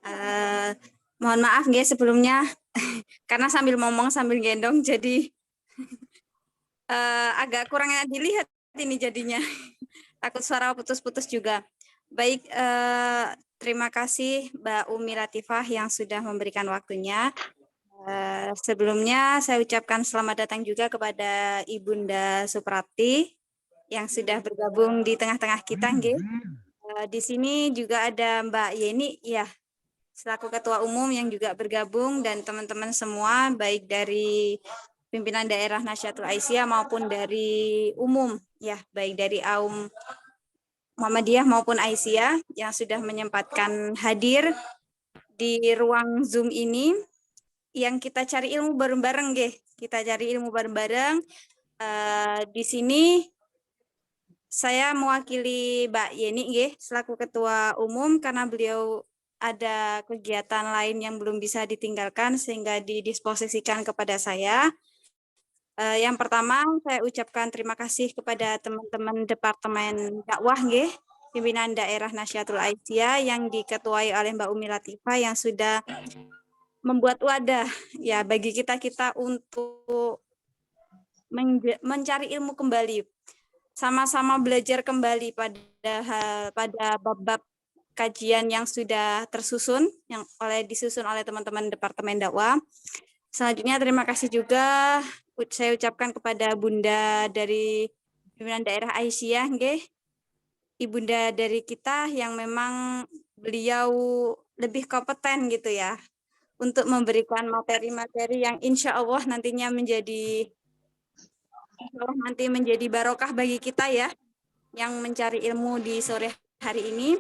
Eh, Mohon maaf nggih sebelumnya karena sambil ngomong sambil gendong jadi agak kurang enak dilihat ini jadinya. Takut suara putus-putus juga. Baik, terima kasih Mbak Umi Latifah yang sudah memberikan waktunya. Sebelumnya saya ucapkan selamat datang juga kepada Ibunda Suprapti yang sudah bergabung di tengah-tengah kita, nggih. Di sini juga ada Mbak Yeni, ya, selaku Ketua Umum yang juga bergabung, dan teman-teman semua, baik dari pimpinan daerah Nahdlatul Aisyah maupun dari umum, ya, baik dari Aum Muhammadiyah maupun Aisyah yang sudah menyempatkan hadir di ruang Zoom ini, yang kita cari ilmu bareng-bareng, nggih. Kita cari ilmu bareng-bareng. Di sini saya mewakili Mbak Yeni, nggih, selaku Ketua Umum, karena beliau ada kegiatan lain yang belum bisa ditinggalkan sehingga didisposisikan kepada saya. Yang pertama, saya ucapkan terima kasih kepada teman-teman Departemen Dakwah, nggih, pimpinan daerah Nahdlatul Aisyah yang diketuai oleh Mbak Umi Latifah yang sudah membuat wadah ya bagi kita untuk mencari ilmu kembali, sama-sama belajar kembali pada bab-bab kajian yang sudah disusun oleh teman-teman Departemen Dakwah. Selanjutnya terima kasih juga saya ucapkan kepada Bunda dari pimpinan daerah Aisyah, nggih, Ibunda dari kita yang memang beliau lebih kompeten gitu ya untuk memberikan materi-materi yang insya Allah nantinya menjadi barokah bagi kita ya yang mencari ilmu di sore hari ini.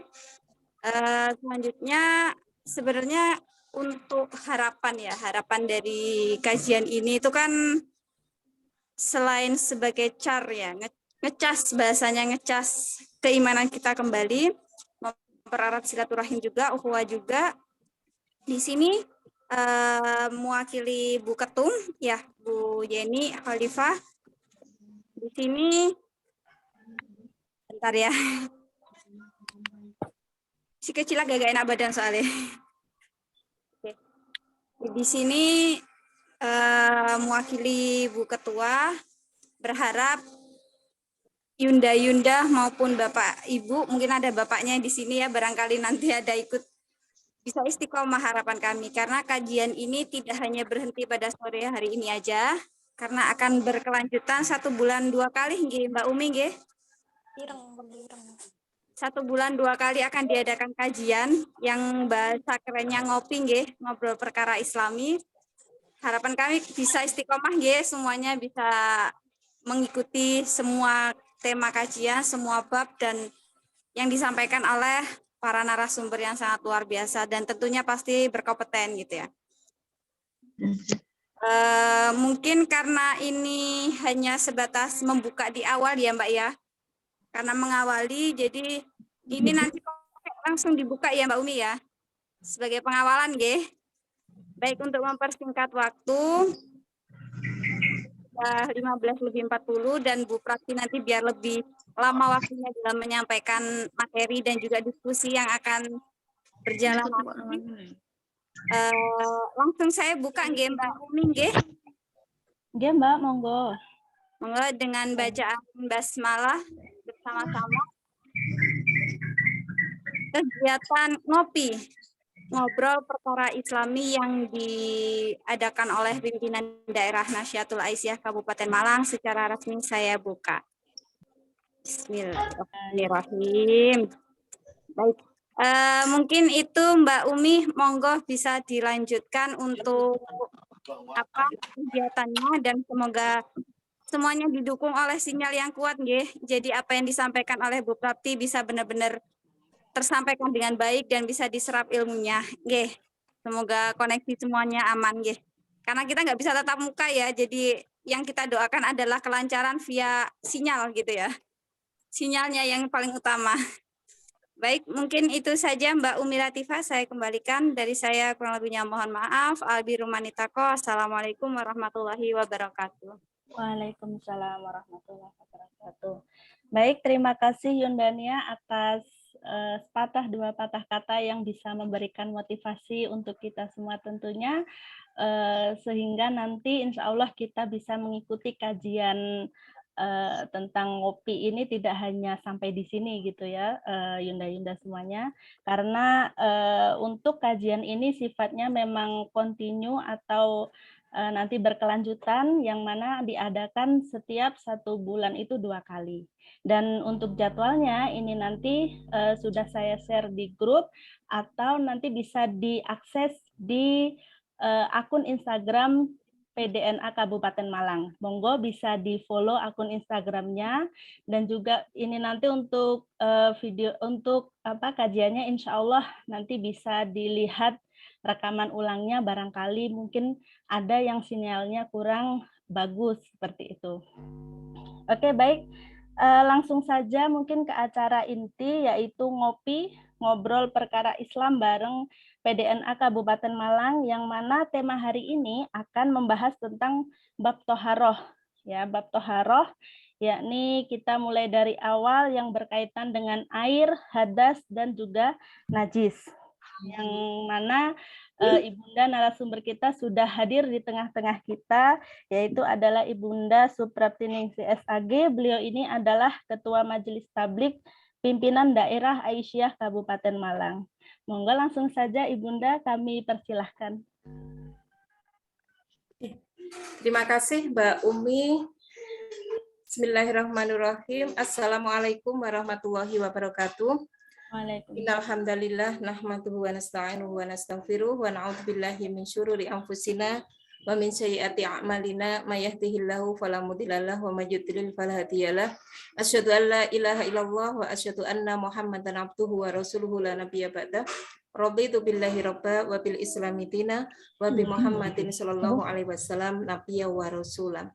Selanjutnya sebenarnya untuk harapan dari kajian ini itu kan selain sebagai ngecas bahasanya, ngecas keimanan kita kembali, mempererat silaturahim juga, ukhuwah juga. Di sini mewakili Bu Ketum ya, Bu Yeni Khalifah. Di sini bentar ya. Si kecil agak enak badan soalnya. Oke. Di sini mewakili Bu Ketua, berharap Yunda maupun Bapak Ibu, mungkin ada bapaknya di sini ya, barangkali nanti ada ikut, bisa istiqomah harapan kami, karena kajian ini tidak hanya berhenti pada sore hari ini aja, karena akan berkelanjutan 1 bulan 2 kali, nggih, Mbak Umi, nggih. 1 bulan 2 kali akan diadakan kajian yang bahasa kerennya ngopi, nggih, ngobrol perkara Islami. Harapan kami bisa istiqomah, nggih, semuanya bisa mengikuti semua tema kajian, semua bab dan yang disampaikan oleh para narasumber yang sangat luar biasa dan tentunya pasti berkompeten gitu ya. Mungkin karena ini hanya sebatas membuka di awal ya Mbak ya, karena mengawali, jadi ini nanti langsung dibuka ya Mbak Umi ya, sebagai pengawalan nggih. Baik, untuk mempersingkat waktu, 15:40 dan Bu Prati nanti biar lebih lama waktunya dalam menyampaikan materi dan juga diskusi yang akan berjalan nanti. Langsung saya buka nggih Mbak Umi, nggih. Nggih Mbak, monggo. Monggo dengan bacaan basmalah bersama-sama. Kegiatan ngobrol perkara Islami yang diadakan oleh pimpinan daerah Nahdlatul Aisyah Kabupaten Malang secara resmi saya buka. Bismillahirrahmanirrahim. Baik, mungkin itu Mbak Umi, monggo bisa dilanjutkan untuk apa kegiatannya dan semoga semuanya didukung oleh sinyal yang kuat, nggih. Jadi apa yang disampaikan oleh Bu Prapti bisa benar-benar tersampaikan dengan baik dan bisa diserap ilmunya, nggih. Semoga koneksi semuanya aman, nggih. Karena kita nggak bisa tatap muka ya, jadi yang kita doakan adalah kelancaran via sinyal gitu ya. Sinyalnya yang paling utama. Baik, mungkin itu saja Mbak Umi Latifah, saya kembalikan. Dari saya kurang lebihnya mohon maaf. Albirumanitako, Assalamualaikum warahmatullahi wabarakatuh. Waalaikumsalam warahmatullahi wabarakatuh. Baik, terima kasih Yundania atas sepatah dua patah kata yang bisa memberikan motivasi untuk kita semua tentunya, sehingga nanti insya Allah kita bisa mengikuti kajian tentang ngopi ini tidak hanya sampai di sini gitu ya, Yunda-Yunda semuanya, karena untuk kajian ini sifatnya memang kontinu atau nanti berkelanjutan, yang mana diadakan setiap 1 bulan itu 2 kali. Dan untuk jadwalnya ini nanti sudah saya share di grup atau nanti bisa diakses di akun Instagram PDNA Kabupaten Malang. Monggo bisa di-follow akun Instagramnya, dan juga ini nanti untuk video untuk kajiannya insya Allah nanti bisa dilihat rekaman ulangnya, barangkali mungkin ada yang sinyalnya kurang bagus seperti itu. Oke, baik. Langsung saja mungkin ke acara inti, yaitu ngobrol perkara Islam bareng PDNA Kabupaten Malang, yang mana tema hari ini akan membahas tentang bab toharoh. Ya, bab toharoh, yakni kita mulai dari awal yang berkaitan dengan air, hadas, dan juga najis. Yang mana Ibunda narasumber kita sudah hadir di tengah-tengah kita, yaitu adalah Ibunda Supraptiningsih SAG. Beliau ini adalah Ketua Majelis Tablik Pimpinan Daerah Aisyah Kabupaten Malang. Monggo langsung saja Ibunda, kami persilahkan. Terima kasih Mbak Umi. Bismillahirrahmanirrahim. Assalamualaikum warahmatullahi wabarakatuh. Innalhamdalillah nahmaduhu wa nasta'inuhu wa nastaghfiruh wa na'udzubillahi min syururi anfusina wa min sayyiati a'malina may yahdihillahu fala mudhillalah wa may yudhlil fala hadiyalah. Asyhadu an la ilaha illallah wa asyhadu anna Muhammadan abduhu wa rasuluhu la nabiyya ba'da. Raditu billahi rabba wa bil islami dina wa bi Muhammadin sallallahu alaihi wasallam nabiyya wa rasulan.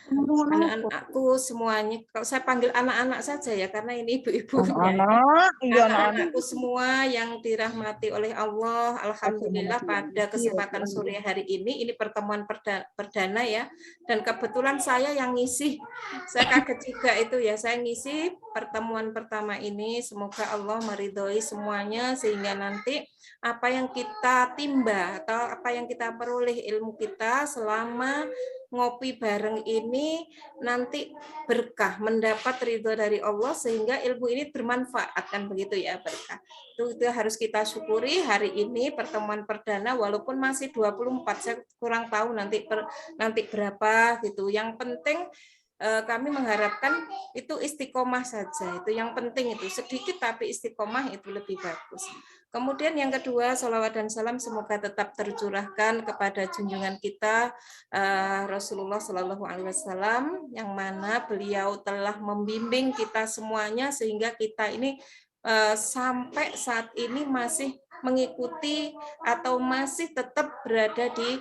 Anak-anakku semuanya, kalau saya panggil anak-anak saja ya, karena ini ibu-ibunya. Anak-anakku semua yang dirahmati oleh Allah, alhamdulillah pada kesempatan sore hari ini pertemuan perdana ya, dan kebetulan saya yang ngisi. Saya kaget juga itu ya, saya ngisi pertemuan pertama ini. Semoga Allah meridhoi semuanya sehingga nanti apa yang kita timba atau apa yang kita peroleh ilmu kita selama ngopi bareng ini nanti berkah, mendapat ridho dari Allah sehingga ilmu ini bermanfaat, kan begitu ya, berkah. Itu harus kita syukuri hari ini pertemuan perdana walaupun masih 24, saya kurang tahu nanti berapa gitu. Yang penting kami mengharapkan itu istiqomah saja, itu yang penting, itu sedikit tapi istiqomah itu lebih bagus. Kemudian yang kedua, salawat dan salam semoga tetap tercurahkan kepada junjungan kita Rasulullah Shallallahu Alaihi Wasallam, yang mana beliau telah membimbing kita semuanya sehingga kita ini sampai saat ini masih mengikuti atau masih tetap berada di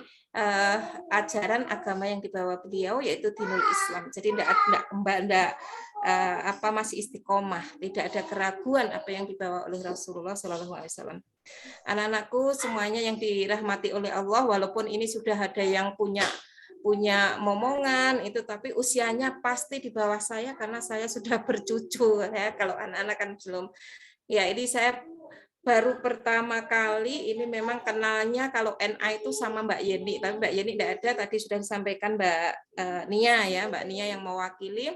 ajaran agama yang dibawa beliau, yaitu dinul Islam. Jadi masih istiqomah, tidak ada keraguan apa yang dibawa oleh Rasulullah Shallallahu Alaihi Wasallam. Anak-anakku semuanya yang dirahmati oleh Allah, walaupun ini sudah ada yang punya momongan itu, tapi usianya pasti di bawah saya karena saya sudah bercucu ya. Kalau anak-anak kan belum. Ya, ini saya baru pertama kali ini memang kenalnya kalau NA itu sama Mbak Yeni, tapi Mbak Yeni tidak ada, tadi sudah disampaikan Mbak Nia ya, Mbak Nia yang mewakili.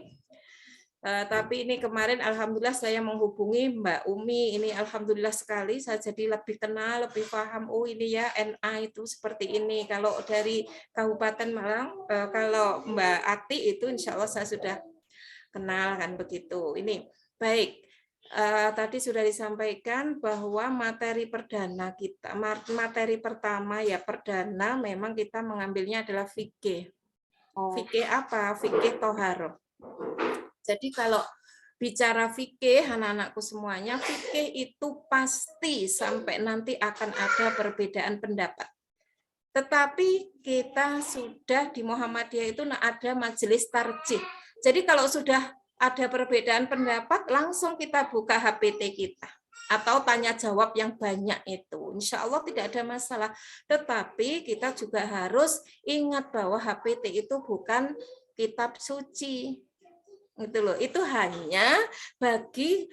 Tapi ini kemarin alhamdulillah saya menghubungi Mbak Umi, ini alhamdulillah sekali saya jadi lebih kenal, lebih paham, oh ini ya NA itu seperti ini. Kalau dari Kabupaten Malang, kalau Mbak Ati itu insya Allah saya sudah kenal kan begitu. Ini baik. Tadi sudah disampaikan bahwa materi perdana kita, materi pertama ya perdana, memang kita mengambilnya adalah fikih. Fikih apa? Fikih toharoh. Jadi kalau bicara fikih, anak-anakku semuanya, fikih itu pasti sampai nanti akan ada perbedaan pendapat. Tetapi kita sudah di Muhammadiyah itu ada majelis tarjih. Jadi kalau sudah ada perbedaan pendapat, langsung kita buka HPT kita atau tanya jawab yang banyak itu. Insya Allah tidak ada masalah. Tetapi kita juga harus ingat bahwa HPT itu bukan kitab suci. Gitu loh. Itu hanya bagi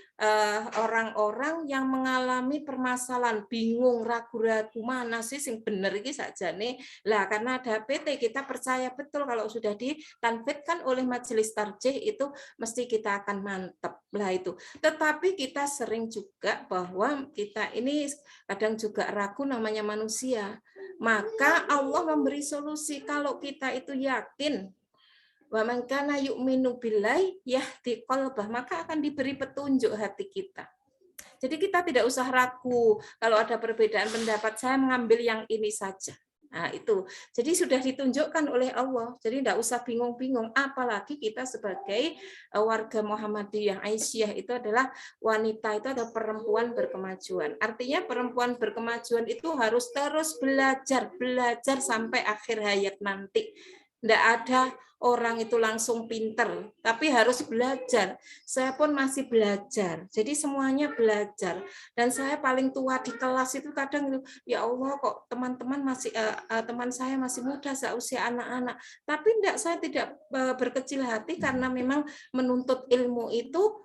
orang-orang yang mengalami permasalahan, bingung, ragu-ragu, mana sih yang benar ini saja nih. Lah karena ada PT, kita percaya betul kalau sudah ditanfidkan oleh majelis tarjih itu mesti kita akan mantap lah itu. Tetapi kita sering juga bahwa kita ini kadang juga ragu, namanya manusia. Maka Allah memberi solusi kalau kita itu yakin wa man kana yu'minu billahi yahdi qalbah, maka akan diberi petunjuk hati kita. Jadi kita tidak usah ragu kalau ada perbedaan pendapat, saya mengambil yang ini saja. Nah, itu. Jadi sudah ditunjukkan oleh Allah. Jadi tidak usah bingung-bingung, apalagi kita sebagai warga Muhammadiyah. Aisyah itu adalah wanita, itu adalah perempuan berkemajuan. Artinya perempuan berkemajuan itu harus terus belajar sampai akhir hayat nanti. Tidak ada orang itu langsung pinter, tapi harus belajar. Saya pun masih belajar, jadi semuanya belajar. Dan saya paling tua di kelas itu kadang, ya Allah kok teman-teman masih teman saya masih muda seusia anak-anak. Tapi saya tidak berkecil hati karena memang menuntut ilmu itu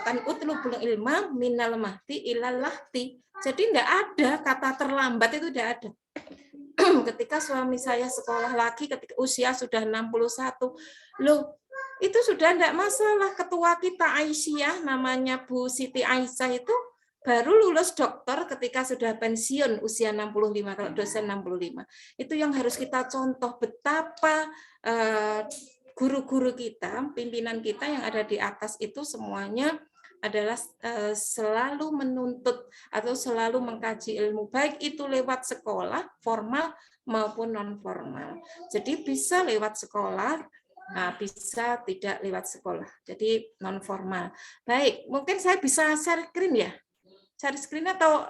kan utlubul ilma minal mahdi ilal lahdi. Jadi tidak ada kata terlambat, itu tidak ada. Ketika suami saya sekolah lagi ketika usia sudah 61, loh itu sudah tidak masalah. Ketua kita Aisyah, namanya Bu Siti Aisyah, itu baru lulus dokter ketika sudah pensiun usia 65, kalau dosen 65. Itu yang harus kita contoh, betapa guru-guru kita, pimpinan kita yang ada di atas itu semuanya adalah selalu menuntut atau selalu mengkaji ilmu, baik itu lewat sekolah formal maupun non formal. Jadi bisa lewat sekolah, bisa tidak lewat sekolah. Jadi non formal. Baik, mungkin saya bisa share screen ya? Share screen atau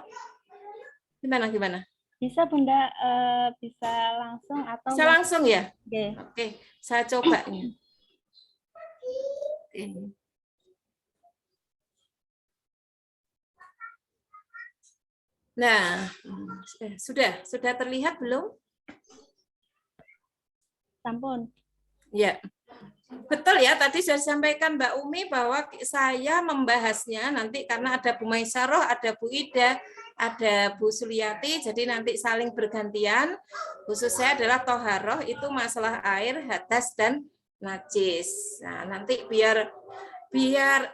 gimana? Bisa Bunda, bisa langsung atau bisa langsung ya? Okay. Oke, saya coba nih. Nah, sudah terlihat belum? Sampun. Ya, betul ya. Tadi sudah disampaikan Mbak Umi bahwa saya membahasnya nanti karena ada Bu Maisaroh, ada Bu Ida, ada Bu Suliati, jadi nanti saling bergantian. Khusus saya adalah toharoh, itu masalah air, hadas, dan najis. Nah, nanti biar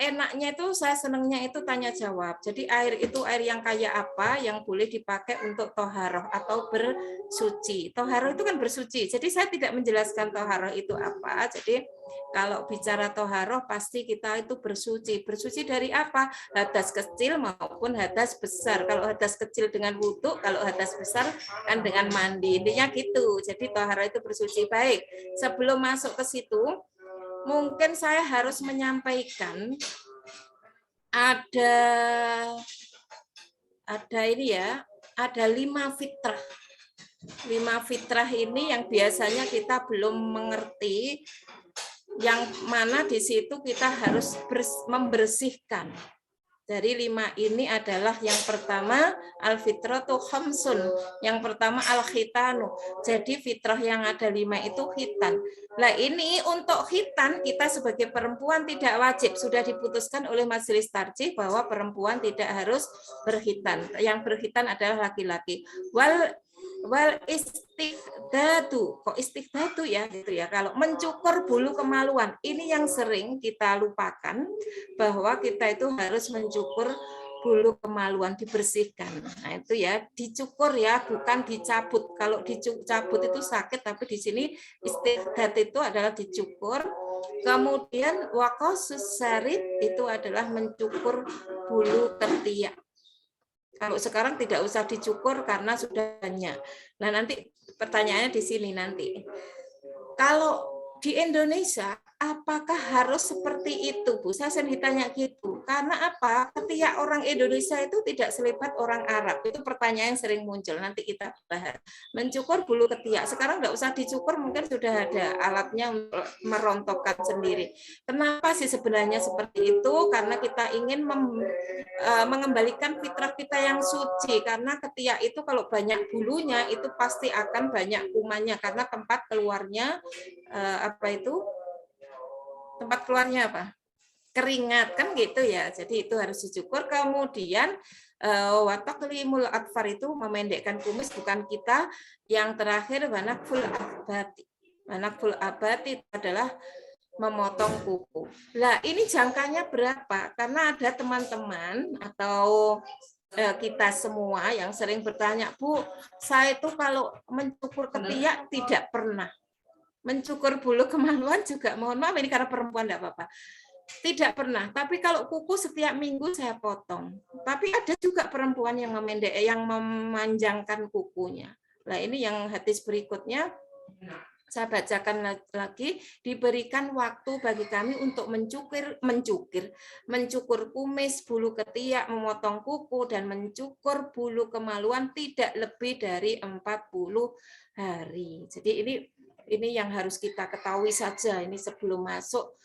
enaknya itu, saya senangnya itu tanya jawab. Jadi air itu air yang kayak apa yang boleh dipakai untuk toharoh atau bersuci. Toharoh itu kan bersuci. Jadi saya tidak menjelaskan toharoh itu apa. Jadi kalau bicara toharoh pasti kita itu bersuci. Bersuci dari apa? Hadas kecil maupun hadas besar. Kalau hadas kecil dengan wudhu, kalau hadas besar kan dengan mandi. Intinya gitu. Jadi toharoh itu bersuci. Baik, sebelum masuk ke situ, mungkin saya harus menyampaikan ada ini ya, ada 5 fitrah. 5 fitrah ini yang biasanya kita belum mengerti, yang mana di situ kita harus membersihkan. Dari 5 ini adalah yang pertama al-fitratu khamsun, yang pertama al-khitanu. Jadi fitrah yang ada 5 itu khitan. Nah ini untuk khitan kita sebagai perempuan tidak wajib, sudah diputuskan oleh majelis tarjih bahwa perempuan tidak harus berkhitan. Yang berkhitan adalah laki-laki. Wal istighdadu, kok istighdadu ya gitu ya. Kalau mencukur bulu kemaluan, ini yang sering kita lupakan, bahwa kita itu harus mencukur bulu kemaluan, dibersihkan. Nah itu ya, dicukur ya, bukan dicabut. Kalau dicabut itu sakit, tapi di sini istighdad itu adalah dicukur. Kemudian waqasus sarid itu adalah mencukur bulu ketiak. Kalau sekarang tidak usah dicukur karena sudah banyak. Nah, nanti pertanyaannya di sini nanti. Kalau di Indonesia, apakah harus seperti itu, Bu? Saya sering ditanya gitu. Karena apa? Ketiak orang Indonesia itu tidak selebat orang Arab. Itu pertanyaan yang sering muncul. Nanti kita bahas. Mencukur bulu ketiak. Sekarang nggak usah dicukur, mungkin sudah ada alatnya untuk merontokkan sendiri. Kenapa sih sebenarnya seperti itu? Karena kita ingin mengembalikan fitrah kita yang suci. Karena ketiak itu kalau banyak bulunya, itu pasti akan banyak kumannya. Karena tempat keluarnya apa itu tempat keluarnya apa? Keringat kan gitu ya. Jadi itu harus dicukur. Kemudian wataklimul atfar itu memendekkan kumis, bukan kita. Yang terakhir wanakful abati. Wanakful abati itu adalah memotong kuku. Nah, ini jangkanya berapa? Karena ada teman-teman atau kita semua yang sering bertanya, Bu, saya itu kalau mencukur ketiak tidak pernah. Mencukur bulu kemaluan juga, mohon maaf ini karena perempuan enggak apa-apa. Tidak pernah, tapi kalau kuku setiap minggu saya potong. Tapi ada juga perempuan yang memanjangkan kukunya. Nah, ini yang hadis berikutnya saya bacakan lagi, diberikan waktu bagi kami untuk mencukur kumis, bulu ketiak, memotong kuku, dan mencukur bulu kemaluan tidak lebih dari 40 hari. Jadi ini yang harus kita ketahui saja ini sebelum masuk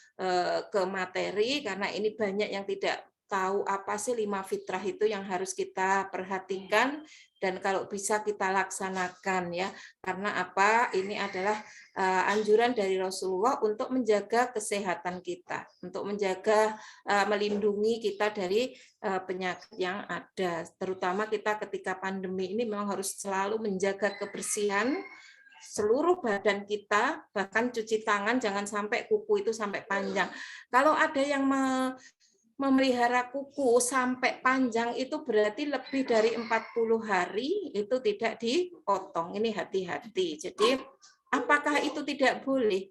ke materi, karena ini banyak yang tidak tahu apa sih 5 fitrah itu yang harus kita perhatikan dan kalau bisa kita laksanakan ya. Karena apa? Ini adalah anjuran dari Rasulullah untuk menjaga kesehatan kita, untuk menjaga melindungi kita dari penyakit yang ada. Terutama kita ketika pandemi ini memang harus selalu menjaga kebersihan seluruh badan kita, bahkan cuci tangan jangan sampai kuku itu sampai panjang. Kalau ada yang memelihara kuku sampai panjang itu berarti lebih dari 40 hari itu tidak dipotong. Ini hati-hati. Jadi apakah itu tidak boleh?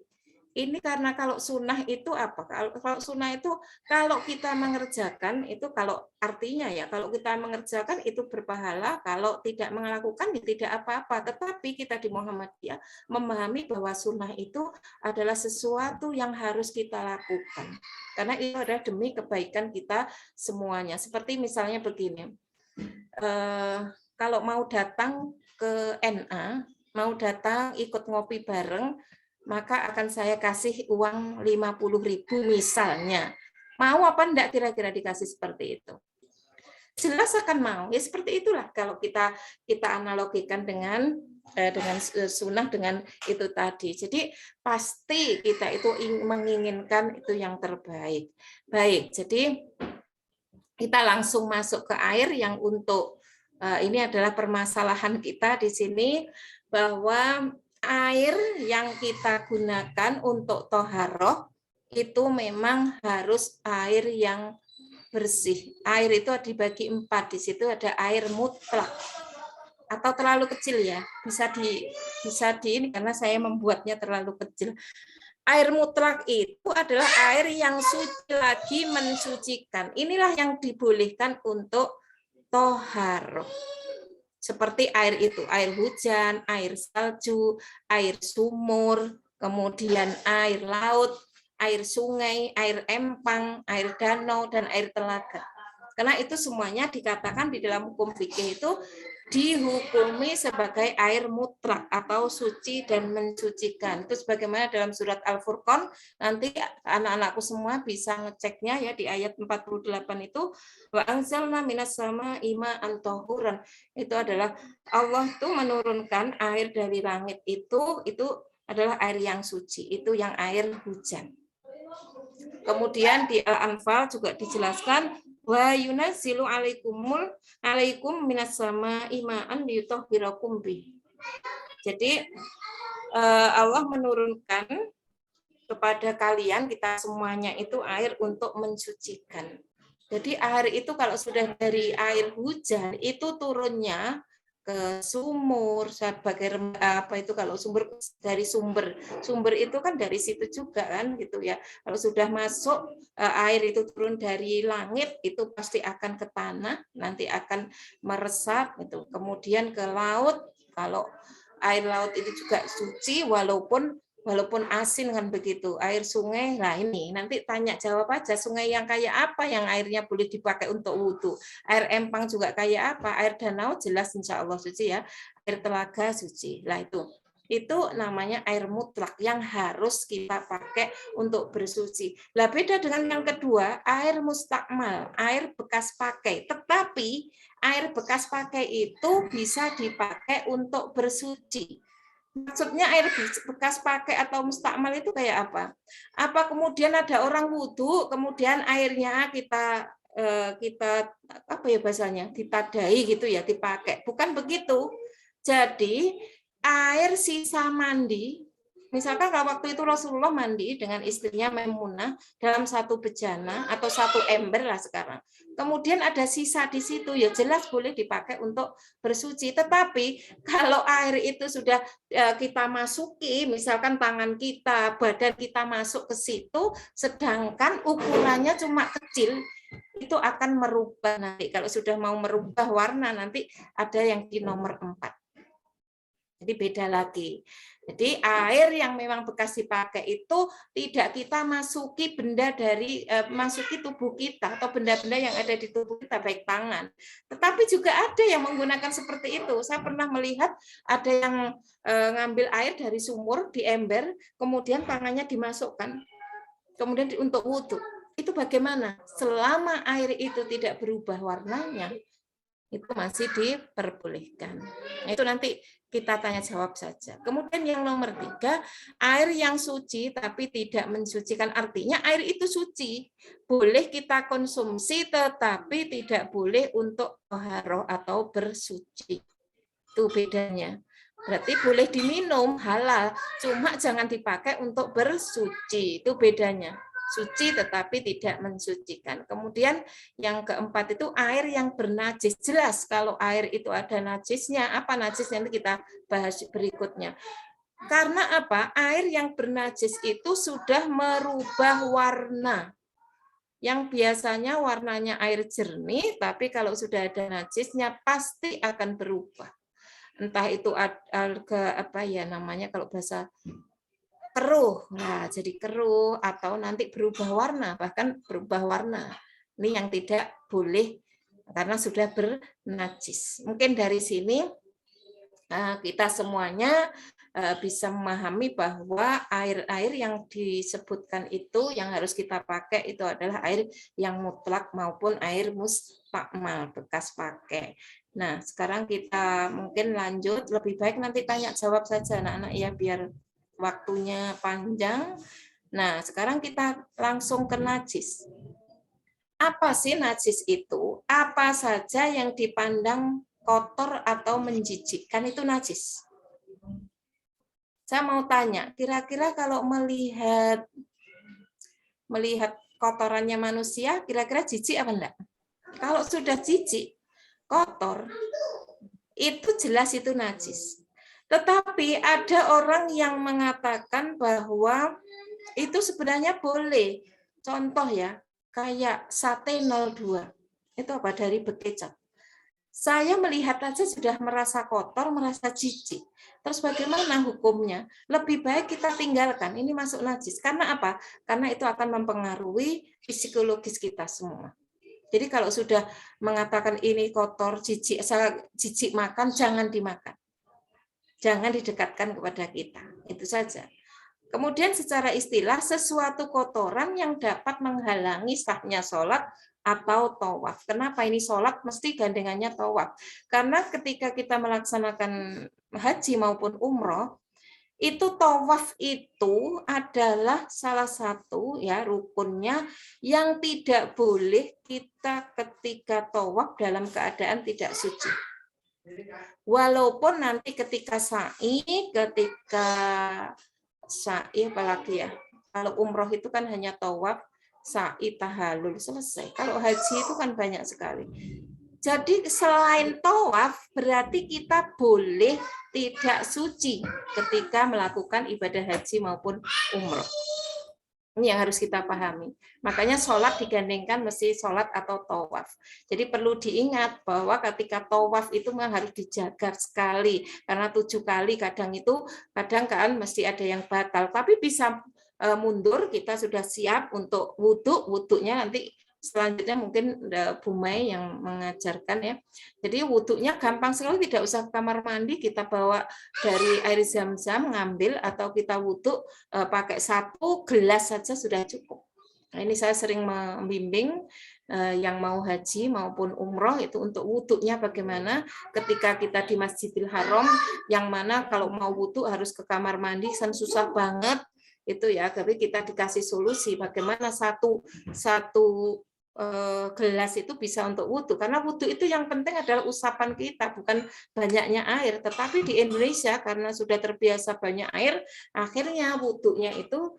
Ini karena kalau sunnah itu apa? Kalau sunnah itu kalau kita mengerjakan itu kalau artinya ya kalau kita mengerjakan itu berpahala, kalau tidak melakukan ya tidak apa-apa. Tetapi kita di Muhammadiyah memahami bahwa sunnah itu adalah sesuatu yang harus kita lakukan. Karena itu adalah demi kebaikan kita semuanya. Seperti misalnya begini, kalau mau datang ke NA, mau datang ikut ngopi bareng, maka akan saya kasih uang 50.000 misalnya. Mau apa enggak kira-kira dikasih seperti itu? Jelas akan mau. Ya seperti itulah kalau kita analogikan dengan sunnah dengan itu tadi. Jadi pasti kita itu menginginkan itu yang terbaik. Baik, jadi kita langsung masuk ke air yang untuk ini adalah permasalahan kita di sini bahwa air yang kita gunakan untuk toharoh itu memang harus air yang bersih. Air itu dibagi 4. Di situ ada air mutlak atau terlalu kecil ya. Bisa di ini karena saya membuatnya terlalu kecil. Air mutlak itu adalah air yang suci lagi mensucikan. Inilah yang dibolehkan untuk toharoh. Seperti air itu, air hujan, air salju, air sumur, kemudian air laut, air sungai, air empang, air danau, dan air telaga. Karena itu semuanya dikatakan di dalam hukum fikih itu dihukumi sebagai air mutlak atau suci dan mensucikan. Itu sebagaimana dalam surat Al-Furqan, nanti anak-anakku semua bisa ngeceknya ya di ayat 48 itu, wa anzalna minas sama'i ma'an tahuran. Itu adalah Allah tuh menurunkan air dari langit itu adalah air yang suci, itu yang air hujan. Kemudian di Al-Anfal juga dijelaskan wa yunazzilu alaikum minas sama'i ma'an liyutahhirakum bih. Jadi Allah menurunkan kepada kalian kita semuanya itu air untuk mensucikan. Jadi air itu kalau sudah dari air hujan itu turunnya ke sumur sebagai apa itu kalau dari sumber itu kan dari situ juga kan gitu ya. Kalau sudah masuk air itu turun dari langit itu pasti akan ke tanah, nanti akan meresap gitu. Kemudian ke laut, kalau air laut itu juga suci walaupun asin kan begitu. Air sungai, nah ini nanti tanya jawab aja, sungai yang kayak apa yang airnya boleh dipakai untuk wudhu. Air empang juga kayak apa, air danau jelas insya Allah suci ya, air telaga suci. Lah itu namanya air mutlak yang harus kita pakai untuk bersuci. Lah beda dengan yang kedua, air mustakmal, air bekas pakai. Tetapi air bekas pakai itu bisa dipakai untuk bersuci. Maksudnya air bekas pakai atau mustakmal itu kayak apa? Apa kemudian ada orang wudhu, kemudian airnya kita apa ya bahasanya, ditadai gitu ya, dipakai? Bukan begitu. Jadi air sisa mandi, misalkan kalau waktu itu Rasulullah mandi dengan istrinya Maimunah dalam satu bejana atau satu ember lah sekarang. Kemudian ada sisa di situ, ya jelas boleh dipakai untuk bersuci. Tetapi kalau air itu sudah kita masuki, misalkan tangan kita, badan kita masuk ke situ, sedangkan ukurannya cuma kecil, itu akan merubah nanti. Kalau sudah mau merubah warna, nanti ada yang di nomor 4. Jadi beda lagi. Jadi air yang memang bekas dipakai itu tidak kita masuki benda dari masuki tubuh kita atau benda-benda yang ada di tubuh kita, baik tangan. Tetapi juga ada yang menggunakan seperti itu. Saya pernah melihat ada yang ngambil air dari sumur di ember, kemudian tangannya dimasukkan, kemudian untuk wudhu. Itu bagaimana? Selama air itu tidak berubah warnanya, itu masih diperbolehkan. Nah, itu nanti kita tanya jawab saja. Kemudian yang nomor 3, air yang suci tapi tidak mensucikan. Artinya air itu suci, boleh kita konsumsi tetapi tidak boleh untuk toharoh atau bersuci. Itu bedanya. Berarti boleh diminum, halal, cuma jangan dipakai untuk bersuci. Itu bedanya. Suci tetapi tidak mensucikan. Kemudian yang keempat itu air yang bernajis. Jelas kalau air itu ada najisnya. Apa najisnya nanti kita bahas berikutnya. Karena apa? Air yang bernajis itu sudah merubah warna. Yang biasanya warnanya air jernih, tapi kalau sudah ada najisnya pasti akan berubah. Entah itu ke apa ya namanya kalau bahasa keruh, nah jadi keruh atau nanti berubah warna, bahkan berubah warna. Ini yang tidak boleh karena sudah bernajis. Mungkin dari sini kita semuanya bisa memahami bahwa air-air yang disebutkan itu yang harus kita pakai itu adalah air yang mutlak maupun air mustakmal, bekas pakai. Nah, sekarang kita mungkin lanjut, lebih baik nanti tanya jawab saja anak-anak ya biar waktunya panjang. Nah, sekarang kita langsung ke najis. Apa sih najis itu? Apa saja yang dipandang kotor atau menjijikkan itu najis? Saya mau tanya, kira-kira kalau melihat kotorannya manusia, kira-kira jijik apa enggak? Kalau sudah jijik, kotor, itu jelas itu najis. Tetapi ada orang yang mengatakan bahwa itu sebenarnya boleh. Contoh ya, kayak sate 02. Itu apa? Dari bekecot. Saya melihat aja sudah merasa kotor, merasa jijik. Terus bagaimana hukumnya? Lebih baik kita tinggalkan. Ini masuk najis. Karena apa? Karena itu akan mempengaruhi psikologis kita semua. Jadi kalau sudah mengatakan ini kotor, jijik, saya jijik makan, jangan dimakan. Jangan didekatkan kepada kita. Itu saja. Kemudian secara istilah, sesuatu kotoran yang dapat menghalangi sahnya sholat atau tawaf. Kenapa ini sholat mesti gandengannya tawaf? Karena ketika kita melaksanakan haji maupun umroh, itu tawaf itu adalah salah satu ya rukunnya yang tidak boleh kita ketika tawaf dalam keadaan tidak suci. Walaupun nanti ketika sa'i, apalagi ya, kalau umroh itu kan hanya tawaf, sa'i, tahalul, selesai. Kalau haji itu kan banyak sekali. Jadi selain tawaf, berarti kita boleh tidak suci ketika melakukan ibadah haji maupun umroh. Ini yang harus kita pahami. Makanya sholat digandengkan mesti sholat atau tawaf. Jadi perlu diingat bahwa ketika tawaf itu memang harus dijaga sekali. Karena 7 kali kadang kan mesti ada yang batal. Tapi bisa mundur, kita sudah siap untuk wudhunya nanti selanjutnya mungkin Bu Mai yang mengajarkan ya. Jadi wudhunya gampang sekali, tidak usah ke kamar mandi, kita bawa dari air zam-zam ngambil atau kita wudhu pakai 1 gelas saja sudah cukup. Nah, ini saya sering membimbing yang mau haji maupun umroh itu untuk wudhunya bagaimana ketika kita di Masjidil Haram, yang mana kalau mau wudhu harus ke kamar mandi, kan susah banget itu ya. Tapi kita dikasih solusi bagaimana satu gelas itu bisa untuk wudhu, karena wudhu itu yang penting adalah usapan kita, bukan banyaknya air. Tetapi di Indonesia karena sudah terbiasa banyak air, akhirnya wudhunya itu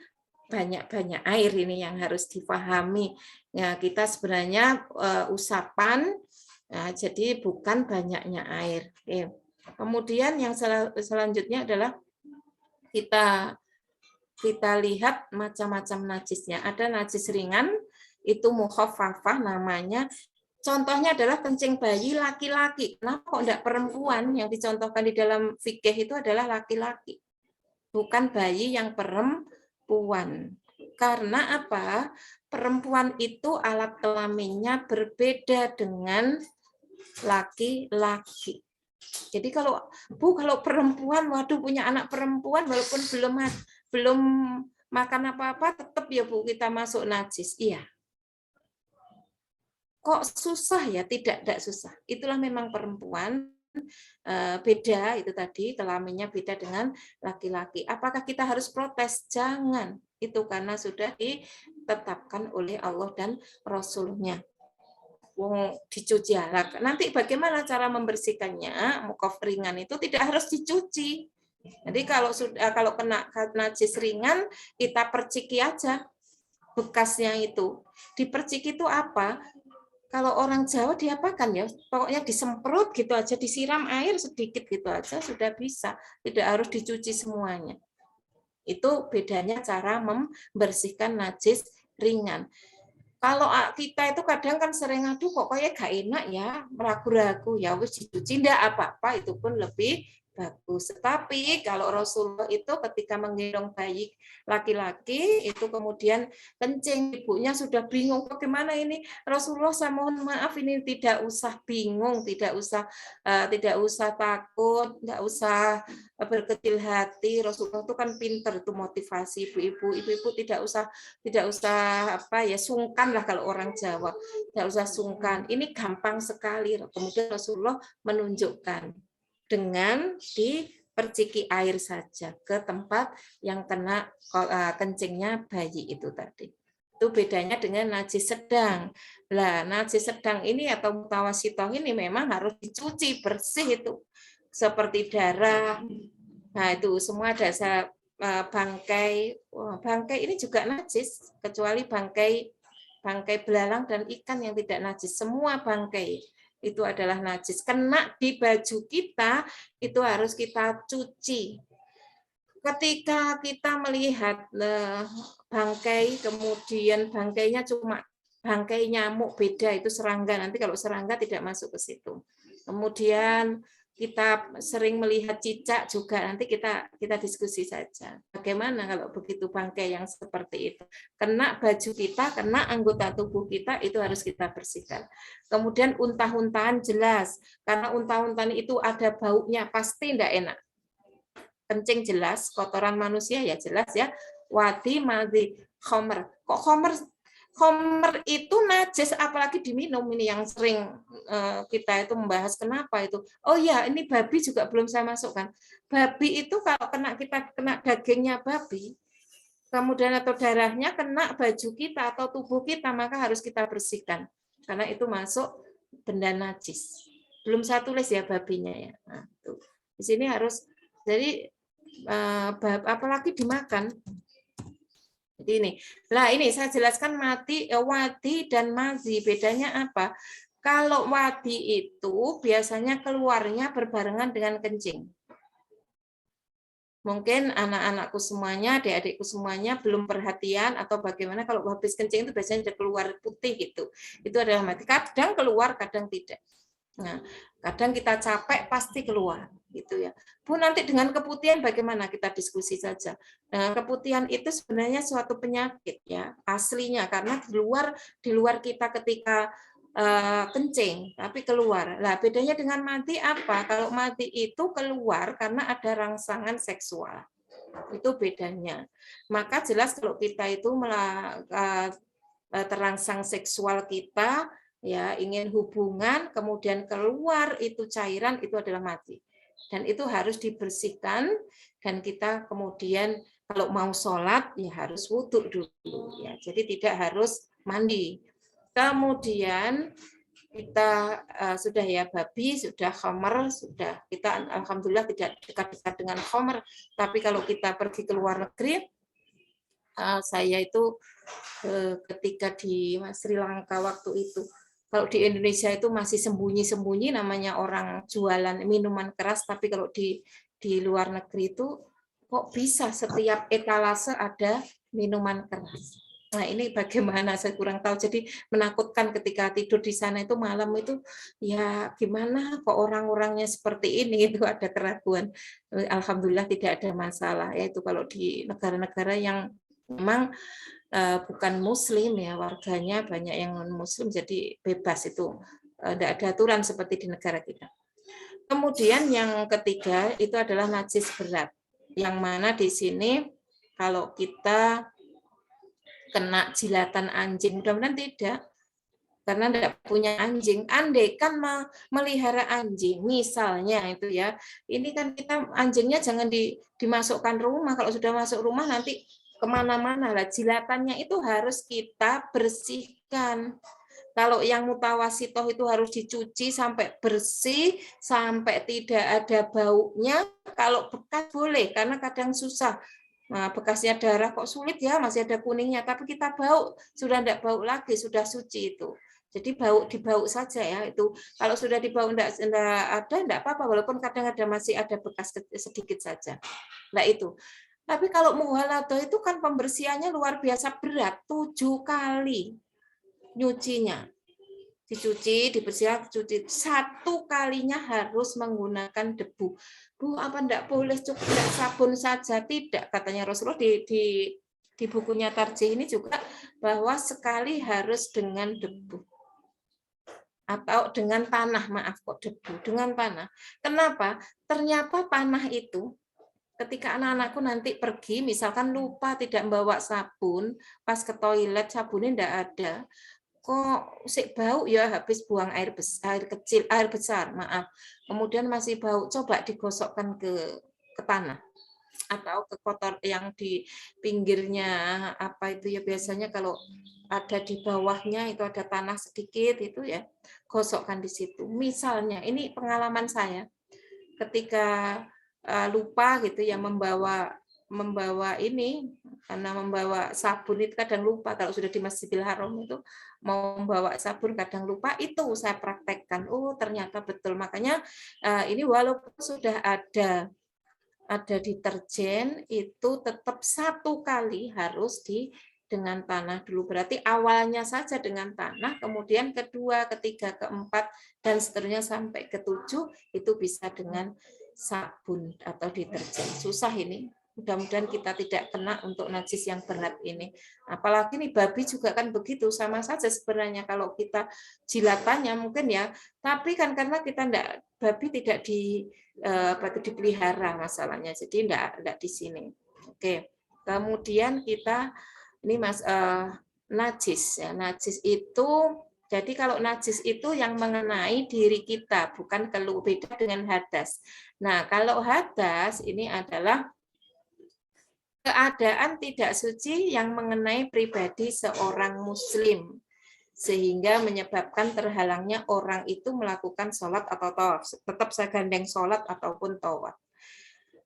banyak air. Ini yang harus difahami. Ya, kita sebenarnya usapan, ya, jadi bukan banyaknya air. Oke. Kemudian yang selanjutnya adalah kita lihat macam-macam najisnya. Ada najis ringan, itu mukhaffafah namanya. Contohnya adalah kencing bayi laki-laki. Kenapa kok enggak perempuan? Yang dicontohkan di dalam fikih itu adalah laki-laki, bukan bayi yang perempuan. Karena apa? Perempuan itu alat kelaminnya berbeda dengan laki-laki. Jadi kalau perempuan, waduh punya anak perempuan walaupun belum makan apa-apa, tetap ya Bu kita masuk najis. Iya. Kok susah ya? Tidak susah. Itulah memang perempuan. Beda itu tadi, kelaminnya beda dengan laki-laki. Apakah kita harus protes? Jangan. Itu karena sudah ditetapkan oleh Allah dan Rasul-Nya. Dicuci. Nanti bagaimana cara membersihkannya? Mukhof ringan itu tidak harus dicuci. Jadi kalau kena najis ringan, kita perciki aja bekasnya itu. Diperciki itu apa? Kalau orang Jawa diapakan ya? Pokoknya disemprot gitu aja, disiram air sedikit gitu aja sudah bisa. Tidak harus dicuci semuanya. Itu bedanya cara membersihkan najis ringan. Kalau kita itu kadang kan sering aduh kok kayak gak enak ya, ragu-ragu ya wis dicuci ndak apa-apa, itu pun lebih bagus. Tetapi kalau Rasulullah itu ketika menggendong bayi laki-laki itu kemudian kencing, ibunya sudah bingung bagaimana ini. Rasulullah, saya mohon maaf, ini tidak usah bingung, tidak usah takut, tidak usah berkecil hati. Rasulullah itu kan pinter itu motivasi ibu-ibu tidak usah sungkan lah kalau orang Jawa, tidak usah sungkan. Ini gampang sekali. Kemudian Rasulullah menunjukkan dengan diperciki air saja ke tempat yang kena kencingnya bayi itu tadi. Itu bedanya dengan najis sedang. Lah, najis sedang ini atau mutawasitoh ini memang harus dicuci bersih itu. Seperti darah. Nah, itu semua dasar bangkai. Bangkai ini juga najis, kecuali bangkai belalang dan ikan yang tidak najis. Semua bangkai itu adalah najis. Kena di baju kita, itu harus kita cuci. Ketika kita melihat bangkai, kemudian bangkainya cuma bangkai nyamuk, beda, itu serangga. Nanti kalau serangga tidak masuk ke situ. Kemudian kita sering melihat cicak juga, nanti kita diskusi saja. Bagaimana kalau begitu bangkai yang seperti itu? Kena baju kita, kena anggota tubuh kita, itu harus kita bersihkan. Kemudian untah-untahan jelas, karena untah-untahan itu ada baunya, pasti tidak enak. Kencing jelas, kotoran manusia ya jelas ya. Wadi, madhi, khomer. Kok khomer itu najis, apalagi diminum. Ini yang sering kita itu membahas kenapa itu. Oh ya, ini babi juga belum saya masukkan. Babi itu kalau kita kena dagingnya babi, kemudian atau darahnya kena baju kita atau tubuh kita, maka harus kita bersihkan. Karena itu masuk benda najis. Belum saya tulis ya babinya ya. Nah, tuh. Di sini harus, jadi apalagi dimakan. Jadi ini. Nah, ini saya jelaskan wadi dan mazi. Bedanya apa? Kalau wadi itu biasanya keluarnya berbarengan dengan kencing. Mungkin anak-anakku semuanya, adik-adikku semuanya belum perhatian atau bagaimana kalau habis kencing itu biasanya ada keluar putih gitu. Itu adalah mati. Kadang keluar, kadang tidak. Nah, kadang kita capek pasti keluar gitu ya. Bu, nanti dengan keputihan bagaimana, kita diskusi saja. Nah, keputihan itu sebenarnya suatu penyakit ya aslinya, karena di luar kita ketika kencing tapi keluar. Lah bedanya dengan mati apa? Kalau mati itu keluar karena ada rangsangan seksual. Itu bedanya. Maka jelas kalau kita itu terangsang seksual kita, ya ingin hubungan, kemudian keluar itu cairan, itu adalah mati. Dan itu harus dibersihkan, dan kita kemudian kalau mau sholat ya harus wudhu dulu, ya. Jadi tidak harus mandi. Kemudian kita sudah ya babi, sudah khamar, sudah kita alhamdulillah tidak dekat-dekat dengan khamar. Tapi kalau kita pergi ke luar negeri, saya itu ketika di Sri Lanka waktu itu, kalau di Indonesia itu masih sembunyi-sembunyi namanya orang jualan minuman keras, tapi kalau di luar negeri itu kok bisa setiap etalase ada minuman keras. Nah, ini bagaimana saya kurang tahu. Jadi menakutkan ketika tidur di sana itu malam itu, ya gimana kok orang-orangnya seperti ini, itu ada keraguan. Alhamdulillah tidak ada masalah. Yaitu kalau di negara-negara yang memang bukan muslim ya, warganya banyak yang non muslim, jadi bebas itu. Tidak ada aturan seperti di negara kita. Kemudian yang ketiga itu adalah najis berat. Yang mana di sini kalau kita kena jilatan anjing, mudah-mudahan tidak, karena tidak punya anjing. Andai kan melihara anjing, misalnya itu ya, ini kan kita anjingnya jangan dimasukkan rumah. Kalau sudah masuk rumah nanti kemana-mana lah. Jilatannya itu harus kita bersihkan. Kalau yang mutawasitoh itu harus dicuci sampai bersih, sampai tidak ada baunya. Kalau bekas boleh, karena kadang susah. Nah, bekasnya darah kok sulit ya, masih ada kuningnya, tapi kita bau, sudah tidak bau lagi, sudah suci itu. Jadi dibauk saja ya itu. Kalau sudah dibauk tidak ada, tidak apa-apa, walaupun kadang masih ada bekas sedikit saja. Nah itu. Tapi kalau mughaladah itu kan pembersihannya luar biasa berat, 7 kali nyucinya. Dicuci, dibersihkan, dicuci. 1 kalinya harus menggunakan debu. Bu, apa enggak boleh cukup sabun saja? Tidak, katanya Rasulullah di bukunya Tarjih ini juga, bahwa sekali harus dengan debu. Atau dengan tanah, maaf kok debu, dengan tanah. Kenapa? Ternyata tanah itu, ketika anak-anakku nanti pergi, misalkan lupa tidak membawa sabun, pas ke toilet sabunnya enggak ada, kok sik bau ya, habis buang air besar, maaf. Kemudian masih bau, coba digosokkan ke tanah atau ke kotor yang di pinggirnya, apa itu ya, biasanya kalau ada di bawahnya itu ada tanah sedikit itu ya, gosokkan di situ. Misalnya ini pengalaman saya ketika lupa gitu ya membawa ini, karena membawa sabun itu kadang lupa. Kalau sudah di Masjidil Haram itu mau membawa sabun kadang lupa, itu saya praktekkan. Oh ternyata betul. Makanya ini walaupun sudah ada deterjen, itu tetap 1 kali harus dengan tanah dulu. Berarti awalnya saja dengan tanah, kemudian kedua, ketiga, keempat, dan seterusnya sampai ke-7 itu bisa dengan sabun atau deterjen. Susah ini. Mudah-mudahan kita tidak kena untuk najis yang berat ini. Apalagi nih babi juga kan begitu, sama saja sebenarnya kalau kita jilatannya mungkin ya, tapi kan karena kita babi tidak dipelihara masalahnya, jadi enggak di sini. Oke. Kemudian kita ini najis ya. Najis itu, jadi kalau najis itu yang mengenai diri kita, bukan beda dengan hadas. Nah, kalau hadas ini adalah keadaan tidak suci yang mengenai pribadi seorang muslim, sehingga menyebabkan terhalangnya orang itu melakukan sholat atau tawaf. Tetap saya gandeng sholat ataupun tawaf.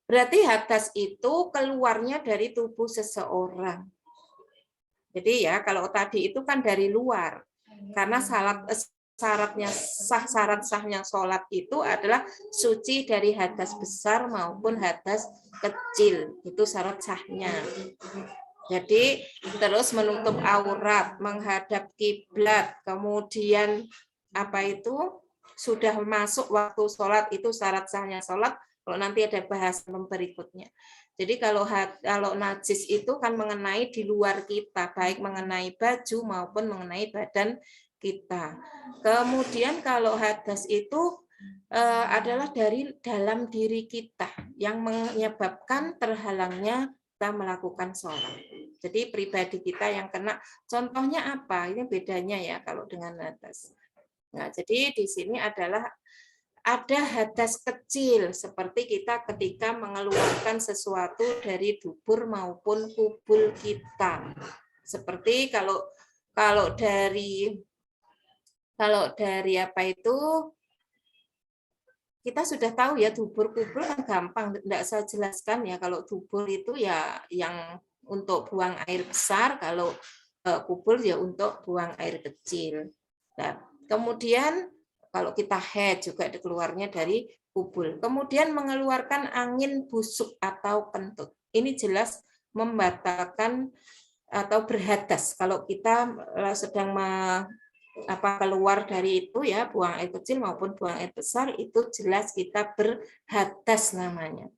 Berarti hadas itu keluarnya dari tubuh seseorang. Jadi ya kalau tadi itu kan dari luar, karena syarat sahnya sholat itu adalah suci dari hadas besar maupun hadas kecil, itu syarat sahnya. Jadi terus menutup aurat, menghadap kiblat, kemudian apa itu sudah masuk waktu sholat, itu syarat sahnya sholat. Kalau nanti ada bahasan berikutnya. Jadi kalau najis itu kan mengenai di luar kita, baik mengenai baju maupun mengenai badan kita. Kemudian kalau hadas itu adalah dari dalam diri kita yang menyebabkan terhalangnya kita melakukan sholat. Jadi pribadi kita yang kena. Contohnya apa? Ini bedanya ya kalau dengan hadas. Nah, jadi di sini adalah ada hadas kecil seperti kita ketika mengeluarkan sesuatu dari dubur maupun kubul kita. Seperti kalau dari apa itu, kita sudah tahu ya, dubur kubul kan gampang, tidak saya jelaskan ya. Kalau dubur itu ya yang untuk buang air besar, kalau kubul ya untuk buang air kecil. Nah, kemudian kalau kita head juga keluarnya dari kubul. Kemudian mengeluarkan angin busuk atau kentut. Ini jelas membatalkan atau berhadas. Kalau kita sedang keluar dari itu ya, buang air kecil maupun buang air besar, itu jelas kita berhadas namanya.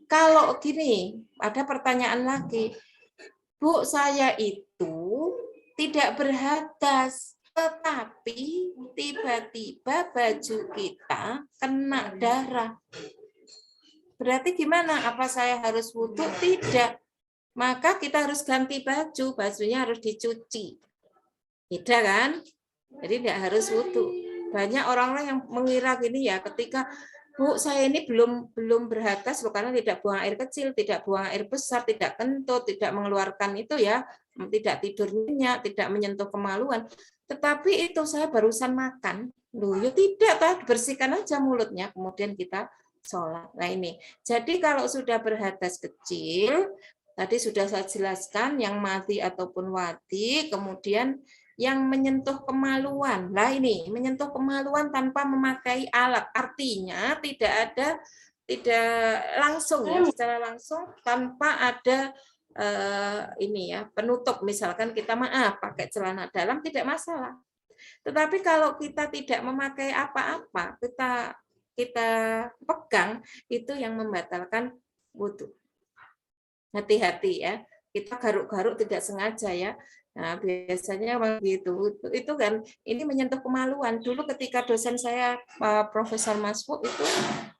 Kalau gini, ada pertanyaan lagi, Bu, saya itu tidak berhadas, tetapi tiba-tiba baju kita kena darah. Berarti gimana? Apa saya harus wudhu? Tidak. Maka kita harus ganti baju, bajunya harus dicuci. Beda kan? Jadi tidak harus wudhu. Banyak orang-orang yang mengira gini ya, ketika Bu, saya ini belum berhadas loh, karena tidak buang air kecil, tidak buang air besar, tidak kentut, tidak mengeluarkan itu ya, tidak tidur nyenyak, tidak menyentuh kemaluan. Tetapi itu saya barusan makan. Loh, ya tidak, bersihkan aja mulutnya, kemudian kita sholat. Nah ini, jadi kalau sudah berhadas kecil, tadi sudah saya jelaskan yang madhi ataupun wadi, kemudian yang menyentuh kemaluan. Nah ini, menyentuh kemaluan tanpa memakai alat. Artinya tidak langsung ya, secara langsung tanpa ada ini ya, penutup. Misalkan kita pakai celana dalam tidak masalah. Tetapi kalau kita tidak memakai apa-apa, kita pegang, itu yang membatalkan wudhu. Hati-hati ya, kita garuk-garuk tidak sengaja ya. Nah, biasanya begitu. Itu kan ini menyentuh kemaluan. Dulu ketika dosen saya Profesor Masfu itu,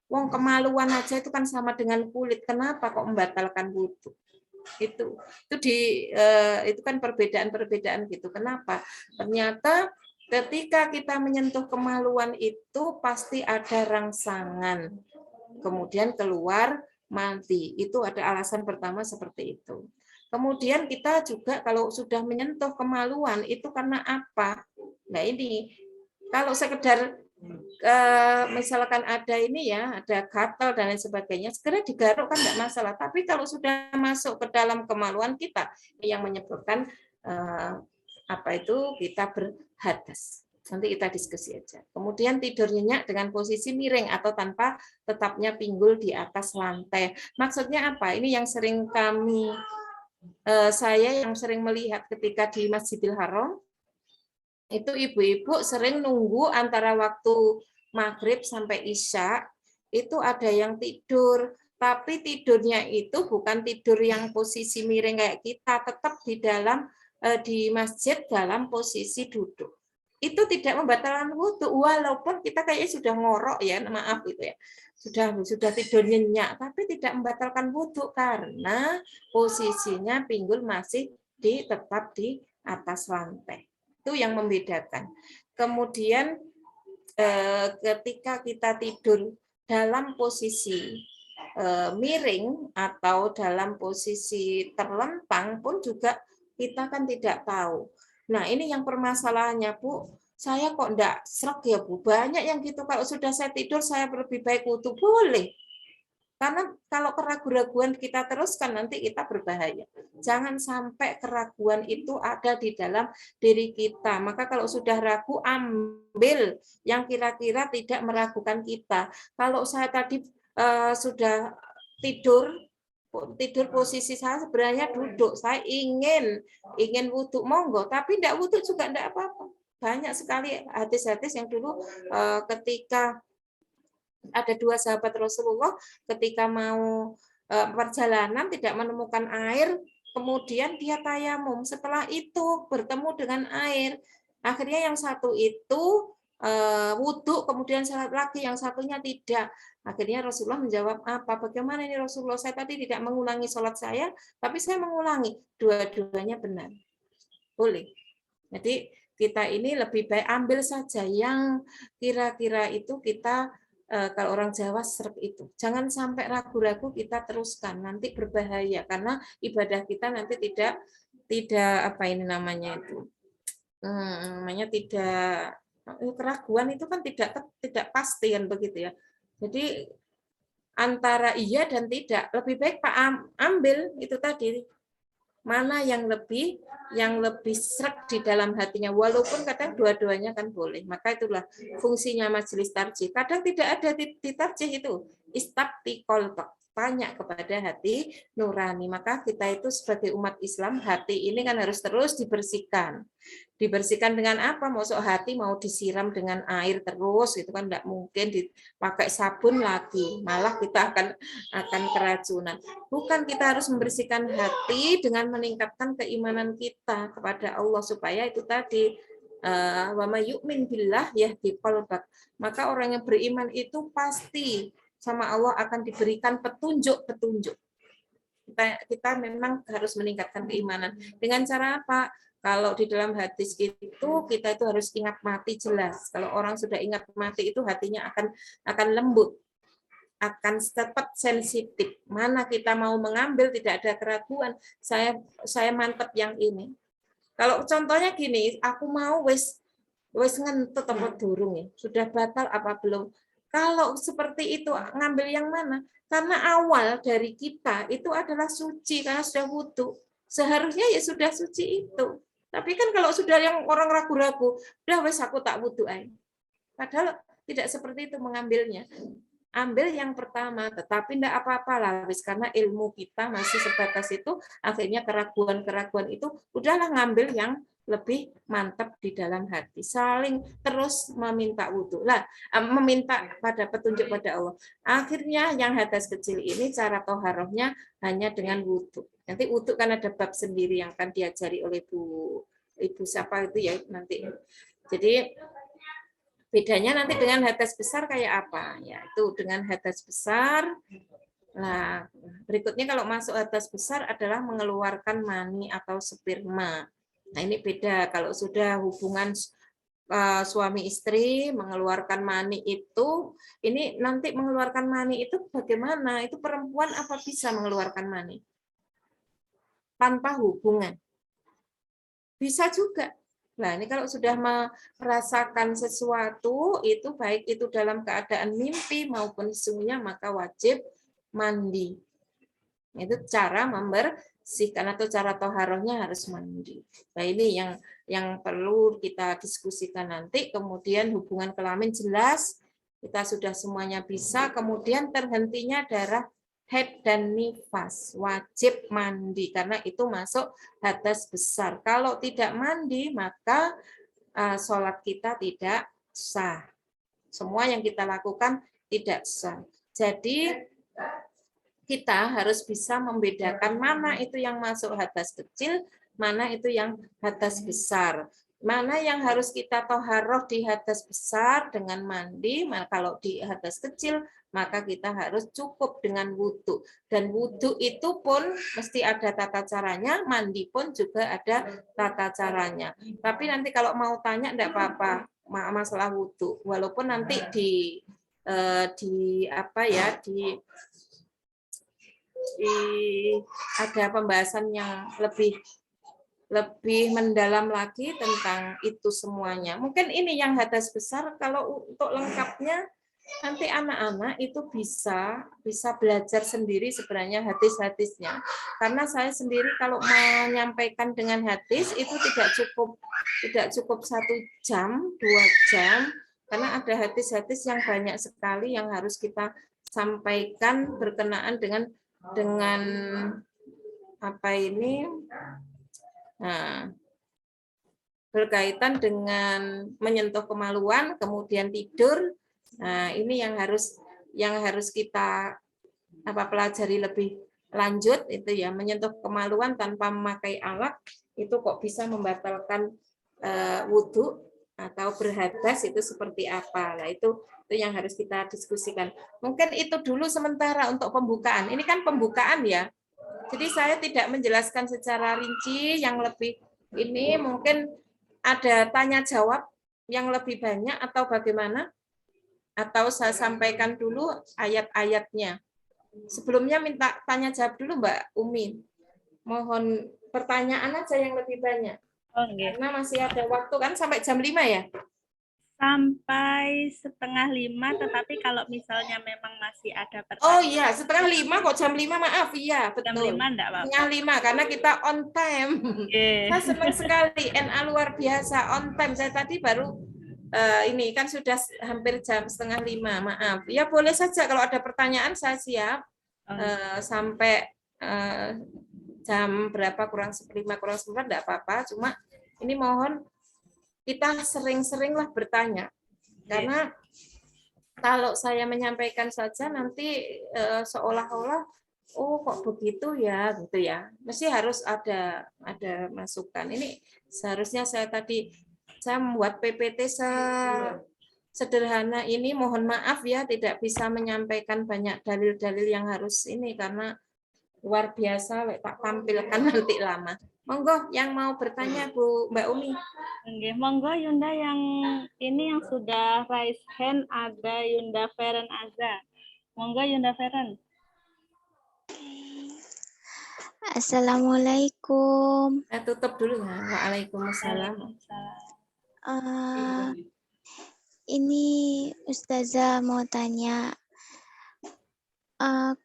wong kemaluan aja itu kan sama dengan kulit. Kenapa kok membatalkan wudhu? Itu kan perbedaan-perbedaan gitu. Kenapa? Ternyata ketika kita menyentuh kemaluan itu pasti ada rangsangan. Kemudian keluar mati. Itu ada alasan pertama seperti itu. Kemudian kita juga kalau sudah menyentuh kemaluan itu karena apa? Nah ini kalau sekedar misalkan ada ini ya, ada gatal dan lain sebagainya, segera digaruk kan tidak masalah. Tapi kalau sudah masuk ke dalam kemaluan kita, yang menyebabkan kita berhadas. Nanti kita diskusi aja. Kemudian tidur nyenyak dengan posisi miring atau tanpa tetapnya pinggul di atas lantai. Maksudnya apa? Ini yang sering saya yang sering melihat ketika di Masjidil Haram, itu ibu-ibu sering nunggu antara waktu maghrib sampai isya, itu ada yang tidur, tapi tidurnya itu bukan tidur yang posisi miring kayak kita, tetap di masjid dalam posisi duduk. Itu tidak membatalkan wudhu, walaupun kita kayaknya sudah ngorok ya, maaf gitu ya, sudah tidur nyenyak, tapi tidak membatalkan wudhu karena posisinya pinggul masih tetap di atas lantai. Itu yang membedakan. Kemudian ketika kita tidur dalam posisi miring atau dalam posisi terlentang pun juga kita kan tidak tahu. Nah, ini yang permasalahannya, Bu. Saya kok enggak sreg ya, Bu. Banyak yang gitu, kalau sudah saya tidur, saya lebih baik wudhu. Boleh. Karena kalau keraguan-raguan kita teruskan, nanti kita berbahaya. Jangan sampai keraguan itu ada di dalam diri kita. Maka kalau sudah ragu, ambil yang kira-kira tidak meragukan kita. Kalau saya tadi sudah tidur posisi saya sebenarnya duduk, saya ingin wudhu, monggo, tapi tidak wudhu juga tidak apa-apa. Banyak sekali hadis-hadis yang dulu ketika ada dua sahabat Rasulullah ketika mau perjalanan tidak menemukan air, kemudian dia tayamum. Setelah itu bertemu dengan air, akhirnya yang satu itu wudhu kemudian salat lagi, yang satunya tidak. Akhirnya Rasulullah menjawab apa? Bagaimana ini Rasulullah? Saya tadi tidak mengulangi sholat saya, tapi saya mengulangi. Dua-duanya benar. Boleh. Jadi kita ini lebih baik ambil saja yang kira-kira itu kita, kalau orang Jawa srep itu. Jangan sampai ragu-ragu kita teruskan, nanti berbahaya karena ibadah kita nanti tidak apa ini namanya itu. Namanya tidak, keraguan itu kan tidak pasti kan begitu ya. Jadi antara iya dan tidak, lebih baik Pak ambil itu tadi mana yang lebih sreg di dalam hatinya, walaupun kadang dua-duanya kan boleh. Maka itulah fungsinya majelis tarjih. Kadang tidak ada di tarjih itu, istafti qalbak, tanya kepada hati nurani. Maka kita itu sebagai umat Islam, hati ini kan harus terus dibersihkan. Dibersihkan dengan apa? Maksud hati mau disiram dengan air terus, itu kan tidak mungkin, dipakai sabun lagi, malah kita akan keracunan. Bukan, kita harus membersihkan hati dengan meningkatkan keimanan kita kepada Allah, supaya itu tadi wa may yu'min billah yahdi qalbak. Maka orang yang beriman itu pasti sama Allah akan diberikan petunjuk-petunjuk. Kita memang harus meningkatkan keimanan. Dengan cara apa? Kalau di dalam hadis itu kita itu harus ingat mati jelas. Kalau orang sudah ingat mati itu hatinya akan lembut, akan cepat sensitif. Mana kita mau mengambil tidak ada keraguan. Saya mantap yang ini. Kalau contohnya gini, aku mau wes ngentut apa durung ya, sudah batal apa belum? Kalau seperti itu ngambil yang mana? Karena awal dari kita itu adalah suci karena sudah wudhu. Seharusnya ya sudah suci itu. Tapi kan kalau sudah yang orang ragu-ragu, udah wes aku tak wudhu aja. Padahal tidak seperti itu mengambilnya. Ambil yang pertama, tetapi tidak apa-apa lah, karena ilmu kita masih sebatas itu, akhirnya keraguan-keraguan itu udahlah ngambil yang lebih mantap di dalam hati. Saling terus meminta wudhu lah, meminta pada petunjuk pada Allah. Akhirnya yang hadas kecil ini cara toharohnya hanya dengan wudhu. Nanti wudhu kan ada bab sendiri yang akan diajari oleh ibu siapa itu ya nanti. Jadi bedanya nanti dengan hadas besar kayak apa? Ya itu dengan hadas besar. Nah, berikutnya kalau masuk hadas besar adalah mengeluarkan mani atau sperma. Nah, ini beda. Kalau sudah hubungan suami istri mengeluarkan mani itu, ini nanti mengeluarkan mani itu bagaimana? Itu perempuan apa bisa mengeluarkan mani? Tanpa hubungan. Bisa juga. Nah, ini kalau sudah merasakan sesuatu, itu baik itu dalam keadaan mimpi maupun sesungguhnya, maka wajib mandi. Itu cara membersihkan atau cara toharohnya harus mandi. Nah, ini yang perlu kita diskusikan nanti. Kemudian hubungan kelamin jelas, kita sudah semuanya bisa. Kemudian terhentinya darah haid dan nifas, wajib mandi karena itu masuk hadas besar. Kalau tidak mandi maka sholat kita tidak sah. Semua yang kita lakukan tidak sah. Jadi kita harus bisa membedakan mana itu yang masuk hadas kecil, mana itu yang hadas besar. Mana yang harus kita toharoh di hadas besar dengan mandi, kalau di hadas kecil maka kita harus cukup dengan wudhu. Dan wudhu itu pun mesti ada tata caranya, mandi pun juga ada tata caranya. Tapi nanti kalau mau tanya enggak apa-apa masalah wudhu, walaupun nanti di ada pembahasan yang lebih mendalam lagi tentang itu semuanya. Mungkin ini yang hadas besar. Kalau untuk lengkapnya nanti anak-anak itu bisa belajar sendiri sebenarnya hadis-hadisnya. Karena saya sendiri kalau menyampaikan dengan hadis itu tidak cukup 1 jam, 2 jam, karena ada hadis-hadis yang banyak sekali yang harus kita sampaikan berkenaan dengan apa ini. Nah, berkaitan dengan menyentuh kemaluan, kemudian tidur. Nah, ini yang harus kita pelajari lebih lanjut itu ya, menyentuh kemaluan tanpa memakai alat itu kok bisa membatalkan wudhu. atau berhadas itu seperti apa. Nah, itu yang harus kita diskusikan. Mungkin itu dulu sementara untuk pembukaan. Ini kan pembukaan ya. Jadi saya tidak menjelaskan secara rinci yang lebih ini, mungkin ada tanya jawab yang lebih banyak atau bagaimana? Atau saya sampaikan dulu ayat-ayatnya. Sebelumnya minta tanya jawab dulu Mbak Umi. Mohon pertanyaan aja yang lebih banyak. Okay. Karena masih ada waktu kan sampai jam 5 ya? Sampai 4:30, tetapi kalau misalnya memang masih ada pertanyaan. Oh iya, 4:30 kok jam 5, maaf. Iya, betul. Jam 5 enggak apa-apa. 4:30 karena kita on time. Okay. Saya senang sekali, NA luar biasa, on time. Saya tadi baru ini kan sudah hampir jam 4:30, maaf. Ya boleh saja kalau ada pertanyaan saya siap sampai jam berapa kurang 5 kurang 9 enggak apa-apa. Cuma ini mohon kita sering-seringlah bertanya. Karena kalau saya menyampaikan saja nanti seolah-olah oh kok begitu ya gitu ya. Mesti harus ada masukan. Ini seharusnya saya membuat PPT sederhana ini, mohon maaf ya tidak bisa menyampaikan banyak dalil-dalil yang harus ini karena luar biasa tak tampilkan nanti lama. Monggo yang mau bertanya Bu Mbak Umi. Oke, monggo Yunda yang ini yang sudah raise hand, ada Yunda Feren Azza. Monggo Yunda Feren. Assalamualaikum. Tutup dulu ya. Waalaikumsalam. Ini Ustazah mau tanya,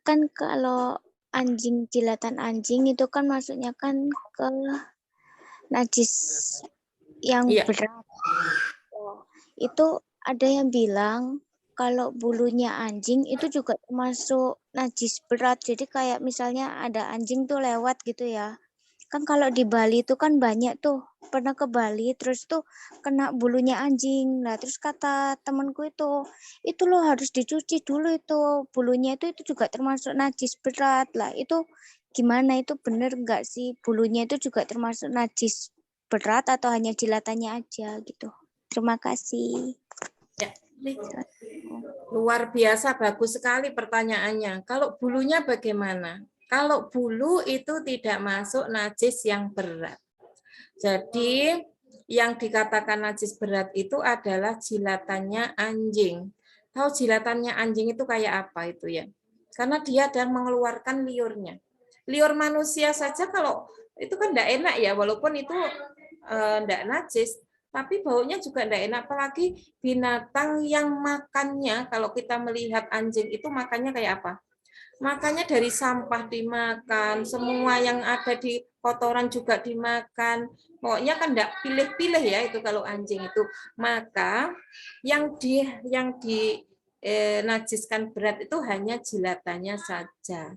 kan kalau anjing, jilatan anjing itu kan maksudnya kan ke najis yang berat. Itu ada yang bilang kalau bulunya anjing itu juga termasuk najis berat. Jadi kayak misalnya ada anjing tuh lewat gitu ya. Kan kalau di Bali itu kan banyak tuh, pernah ke Bali terus tuh kena bulunya anjing. Nah terus kata temanku itu loh harus dicuci dulu itu bulunya, itu juga termasuk najis berat lah. Itu gimana, itu bener nggak sih bulunya itu juga termasuk najis berat atau hanya jilatannya aja gitu? Terima kasih. Ya, luar biasa, bagus sekali pertanyaannya. Kalau bulunya bagaimana? Kalau bulu itu tidak masuk najis yang berat. Jadi yang dikatakan najis berat itu adalah jilatannya anjing. Tahu jilatannya anjing itu kayak apa itu ya? Karena dia sedang mengeluarkan liurnya. Liur manusia saja kalau itu kan tidak enak ya, walaupun itu tidak najis, tapi baunya juga tidak enak. Apalagi binatang yang makannya, kalau kita melihat anjing itu makannya kayak apa? Makanya dari sampah dimakan, semua yang ada di kotoran juga dimakan. Pokoknya kan enggak pilih-pilih ya itu kalau anjing itu. Maka yang najiskan berat itu hanya jilatannya saja.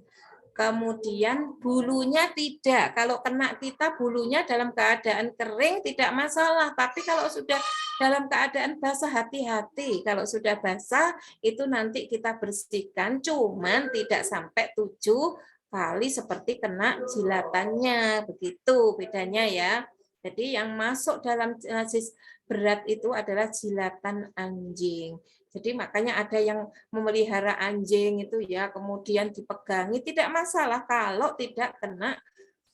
Kemudian bulunya tidak. Kalau kena kita bulunya dalam keadaan kering tidak masalah. Tapi kalau sudah dalam keadaan basah, hati-hati. Kalau sudah basah itu nanti kita bersihkan. Cuman tidak sampai 7 kali seperti kena jilatannya. Begitu bedanya ya. Jadi yang masuk dalam najis berat itu adalah jilatan anjing. Jadi makanya ada yang memelihara anjing itu ya, kemudian dipegangi tidak masalah kalau tidak kena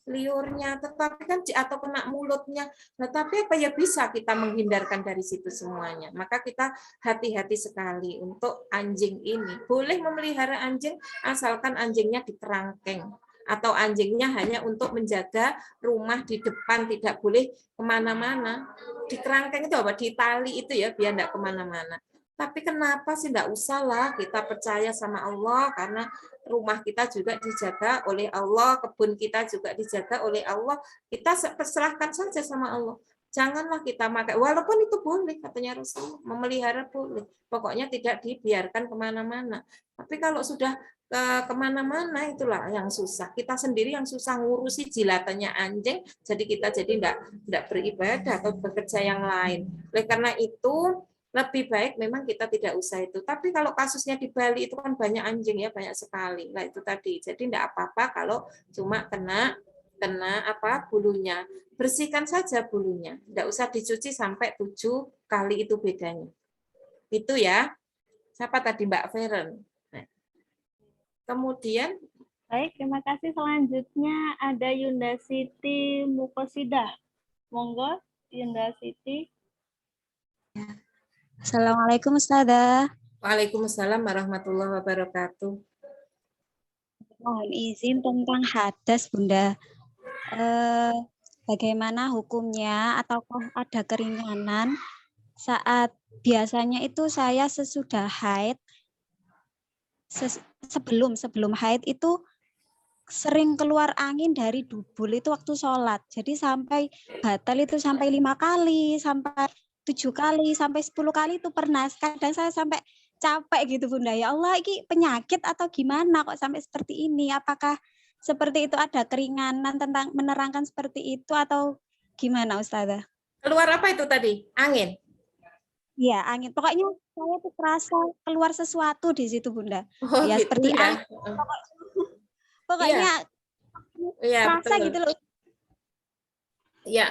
liurnya, tetapi kan atau kena mulutnya. Nah, tapi apa ya bisa kita menghindarkan dari situ semuanya. Maka kita hati-hati sekali untuk anjing ini. Boleh memelihara anjing asalkan anjingnya di kerangkeng atau anjingnya hanya untuk menjaga rumah di depan, tidak boleh kemana-mana. Di kerangkeng itu apa? Di tali itu ya, biar tidak kemana-mana. Tapi kenapa sih enggak usah lah, kita percaya sama Allah karena rumah kita juga dijaga oleh Allah, kebun kita juga dijaga oleh Allah. Kita perserahkan saja sama Allah. Janganlah kita makai, walaupun itu boleh katanya Rasul, memelihara boleh. Pokoknya tidak dibiarkan kemana-mana. Tapi kalau sudah kemana-mana itulah yang susah. Kita sendiri yang susah ngurusi jilatannya anjing, jadi kita jadi enggak beribadah atau bekerja yang lain. Oleh karena itu lebih baik memang kita tidak usah itu. Tapi kalau kasusnya di Bali itu kan banyak anjing ya, banyak sekali. Nah itu tadi. Jadi tidak apa-apa kalau cuma kena kena bulunya. Bersihkan saja bulunya. Tidak usah dicuci sampai 7 kali itu bedanya. Itu ya. Siapa tadi Mbak Feren? Nah. Kemudian baik, terima kasih. Selanjutnya ada Yunda Siti Mukosidah. Monggo, Yunda Siti. Assalamualaikum Ustazah. Waalaikumsalam warahmatullahi wabarakatuh. Mohon izin tentang hadas Bunda. Bagaimana hukumnya ataukah ada keringanan saat biasanya itu saya sesudah haid, sebelum haid itu sering keluar angin dari dubul itu waktu sholat. Jadi sampai batal itu sampai 5 kali, sampai 7 kali, sampai 10 kali itu pernah. Kadang saya sampai capek gitu Bunda. Ya Allah, ini penyakit atau gimana kok sampai seperti ini? Apakah seperti itu ada keringanan tentang menerangkan seperti itu atau gimana Ustazah? Keluar apa itu tadi? Angin? Ya, angin. Pokoknya saya tuh terasa keluar sesuatu di situ Bunda. Oh, ya gitu, seperti ya. angin. Pokoknya ya, terasa betul. gitu loh. Ya.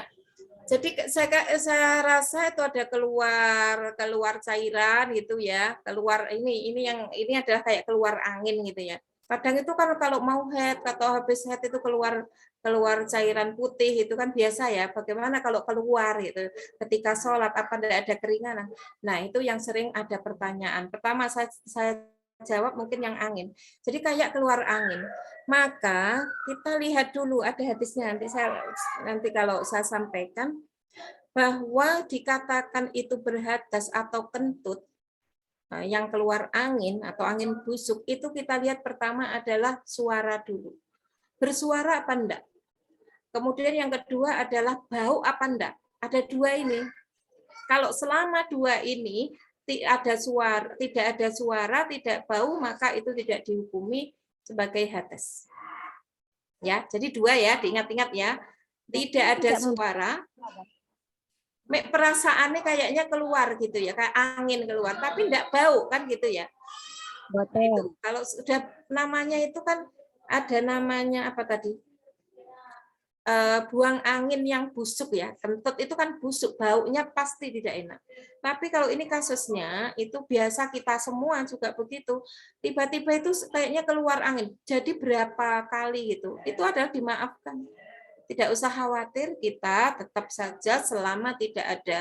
Jadi saya rasa itu ada keluar cairan gitu ya, keluar ini adalah kayak keluar angin gitu ya. Kadang itu kan kalau mau haid atau habis haid itu keluar cairan putih itu kan biasa ya. Bagaimana kalau keluar gitu ketika sholat apa ada keringanan? Nah itu yang sering ada pertanyaan. Pertama saya jawab mungkin yang angin. Jadi kayak keluar angin. Maka kita lihat dulu ada hadisnya nanti kalau saya sampaikan bahwa dikatakan itu berhadas atau kentut yang keluar angin atau angin busuk itu kita lihat pertama adalah suara dulu. Bersuara apa enggak? Kemudian yang kedua adalah bau apa enggak? Ada dua ini. Kalau selama dua ini tidak ada suara, tidak bau, maka itu tidak dihukumi sebagai hadas. Ya, jadi dua ya, diingat-ingat ya. Tidak ada suara. Perasaannya kayaknya keluar gitu ya, kayak angin keluar, tapi enggak bau kan gitu ya. Itu kalau sudah namanya itu kan ada namanya apa tadi? Buang angin yang busuk ya, kentut itu kan busuk, baunya pasti tidak enak. Tapi kalau ini kasusnya itu biasa kita semua juga begitu. Tiba-tiba itu kayaknya keluar angin. Jadi berapa kali gitu. Itu adalah dimaafkan. Tidak usah khawatir, kita tetap saja selama tidak ada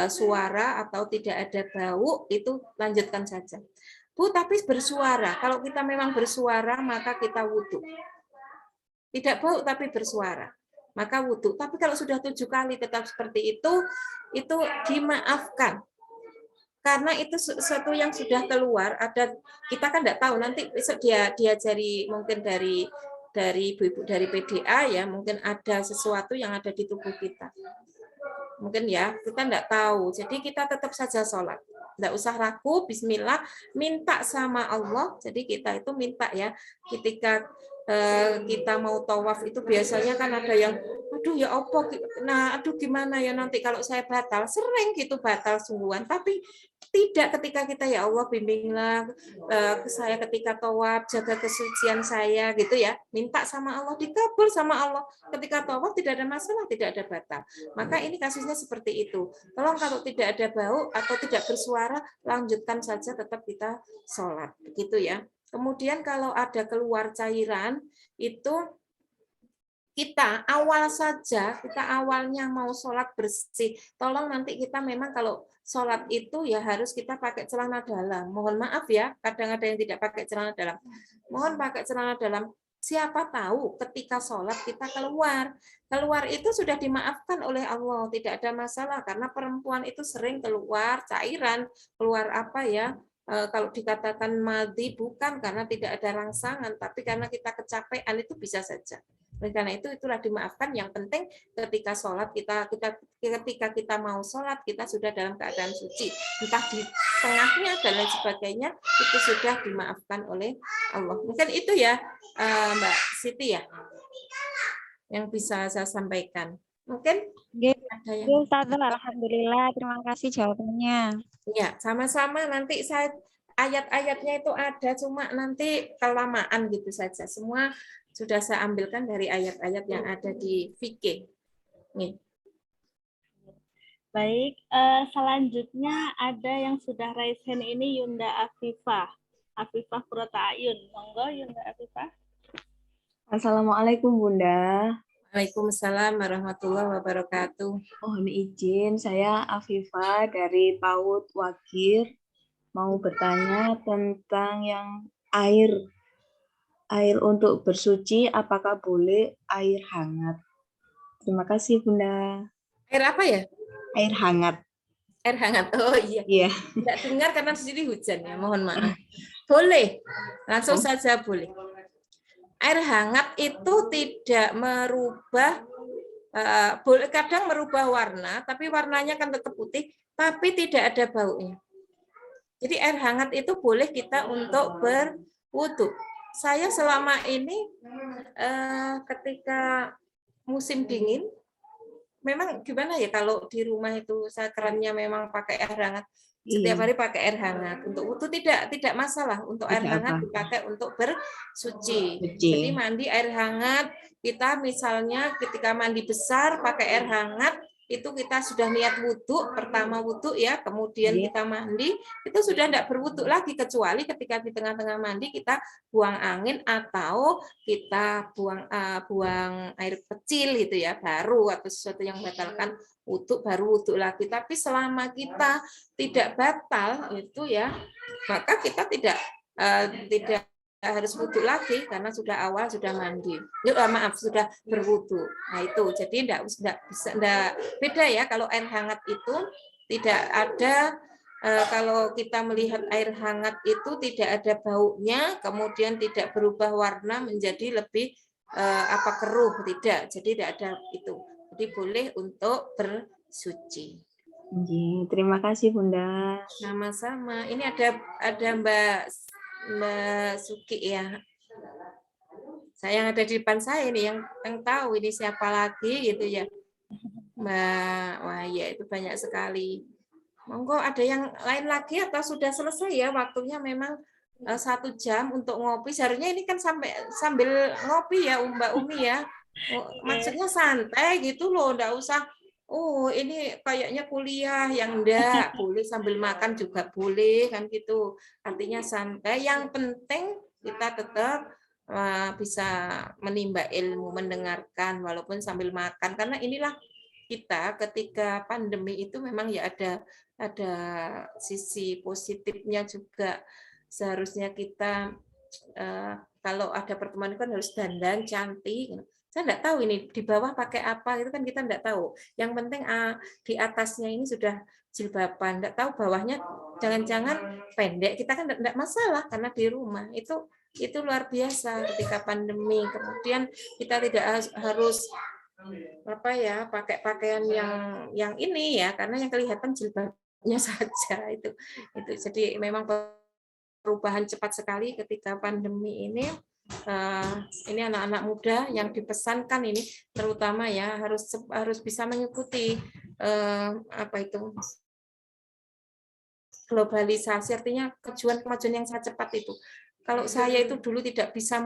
suara atau tidak ada bau itu lanjutkan saja. Bu, tapi bersuara. Kalau kita memang bersuara maka kita wudhu. Tidak bau tapi bersuara, maka wudhu. Tapi kalau sudah 7 kali tetap seperti itu dimaafkan. Karena itu sesuatu yang sudah keluar, kita kan tidak tahu nanti besok dia diajari mungkin dari ibu-ibu dari PDA ya, mungkin ada sesuatu yang ada di tubuh kita. Mungkin ya, kita tidak tahu. Jadi kita tetap saja sholat. Tidak usah ragu, bismillah, minta sama Allah. Jadi kita itu minta ya, ketika kita mau tawaf itu biasanya kan ada yang, aduh ya apa, nah aduh gimana ya nanti kalau saya batal, sering gitu batal sungguhan. Tapi tidak ketika kita ya Allah bimbinglah saya ketika tawaf, jaga kesucian saya gitu ya, minta sama Allah, dikabul sama Allah. Ketika tawaf tidak ada masalah, tidak ada batal. Maka ini kasusnya seperti itu. Tolong kalau tidak ada bau atau tidak bersuara, lanjutkan saja tetap kita sholat, begitu ya. Kemudian kalau ada keluar cairan itu kita awalnya mau sholat bersih. Tolong nanti kita memang kalau sholat itu ya harus kita pakai celana dalam. Mohon maaf ya, kadang ada yang tidak pakai celana dalam. Mohon pakai celana dalam. Siapa tahu ketika sholat kita keluar itu sudah dimaafkan oleh Allah, tidak ada masalah karena perempuan itu sering keluar cairan, keluar apa ya. Kalau dikatakan madhi bukan karena tidak ada rangsangan, tapi karena kita kecapean itu bisa saja. Oleh karena itu itulah dimaafkan. Yang penting ketika sholat ketika kita mau sholat kita sudah dalam keadaan suci, entah di tengahnya dan lain sebagainya itu sudah dimaafkan oleh Allah. Mungkin itu ya Mbak Siti ya yang bisa saya sampaikan. Mungkin ada yang... Alhamdulillah, terima kasih jawabannya. Ya, sama-sama. Nanti saya ayat-ayatnya itu ada, cuma nanti kelamaan gitu saja. Semua Sudah saya ambilkan dari ayat-ayat yang ada di fikih. Nih. Baik, selanjutnya ada yang sudah raise hand ini Yunda Afifah. Afifah Qurrata Ayun. Monggo Yunda Afifah. Assalamualaikum Bunda. Waalaikumsalam warahmatullahi wabarakatuh. Mohon izin, saya Afifah dari PAUD Wakir. Mau bertanya tentang yang air untuk bersuci, apakah boleh air hangat? Terima kasih Bunda. Air apa ya? Air hangat. Air hangat. Oh iya. Iya. Tidak dengar karena di sini hujan ya. Mohon maaf. Boleh. Langsung saja boleh. Air hangat itu tidak merubah, boleh kadang merubah warna, tapi warnanya kan tetap putih, tapi tidak ada baunya. Jadi air hangat itu boleh kita untuk berwudu. Saya selama ini ketika musim dingin, memang gimana ya kalau di rumah itu saya kerannya memang pakai air hangat. Setiap hari pakai air hangat. Untuk wudu tidak masalah. Untuk air hangat dipakai untuk bersuci. Jadi mandi air hangat, kita misalnya ketika mandi besar pakai air hangat, itu kita sudah niat wudu, pertama wudu ya, kemudian kita mandi, itu sudah tidak berwudu lagi, kecuali ketika di tengah-tengah mandi kita buang angin atau kita buang air kecil gitu ya, baru atau sesuatu yang membatalkan wudu, baru wudu lagi. Tapi selama kita tidak batal itu ya, maka kita tidak harus wudu lagi karena sudah awal sudah mandi. Sudah berwudu. Nah itu jadi enggak beda ya kalau air hangat itu tidak ada kalau kita melihat air hangat itu tidak ada baunya, kemudian tidak berubah warna menjadi lebih keruh, tidak. Jadi tidak ada itu. Jadi boleh untuk bersuci. Terima kasih Bunda. Sama-sama. Ini ada Mbak Suki ya. Saya yang ada di depan saya ini yang tahu ini siapa lagi gitu ya. Mbak, wah ya itu banyak sekali. Monggo ada yang lain lagi atau sudah selesai ya waktunya memang 1 jam untuk ngopi. Seharusnya ini kan sambil ngopi ya Mbak Umi ya. Maksudnya santai gitu loh, enggak usah ini kayaknya kuliah, yang enggak boleh sambil makan juga boleh kan gitu. Artinya santai. Yang penting kita tetap bisa menimba ilmu, mendengarkan walaupun sambil makan. Karena inilah kita ketika pandemi itu memang ya ada sisi positifnya juga. Seharusnya kita kalau ada pertemuan kan harus dandan cantik. Saya enggak tahu ini di bawah pakai apa, itu kan kita enggak tahu. Yang penting di atasnya ini sudah jilbaban, enggak tahu bawahnya jangan-jangan pendek. Kita kan enggak masalah karena di rumah. Itu luar biasa ketika pandemi. Kemudian kita tidak harus pakai pakaian yang ini ya, karena yang kelihatan jilbabnya saja itu. Jadi memang perubahan cepat sekali ketika pandemi ini. Ini anak-anak muda yang dipesankan ini terutama ya harus bisa mengikuti globalisasi, artinya kemajuan yang sangat cepat itu. Kalau saya itu dulu tidak bisa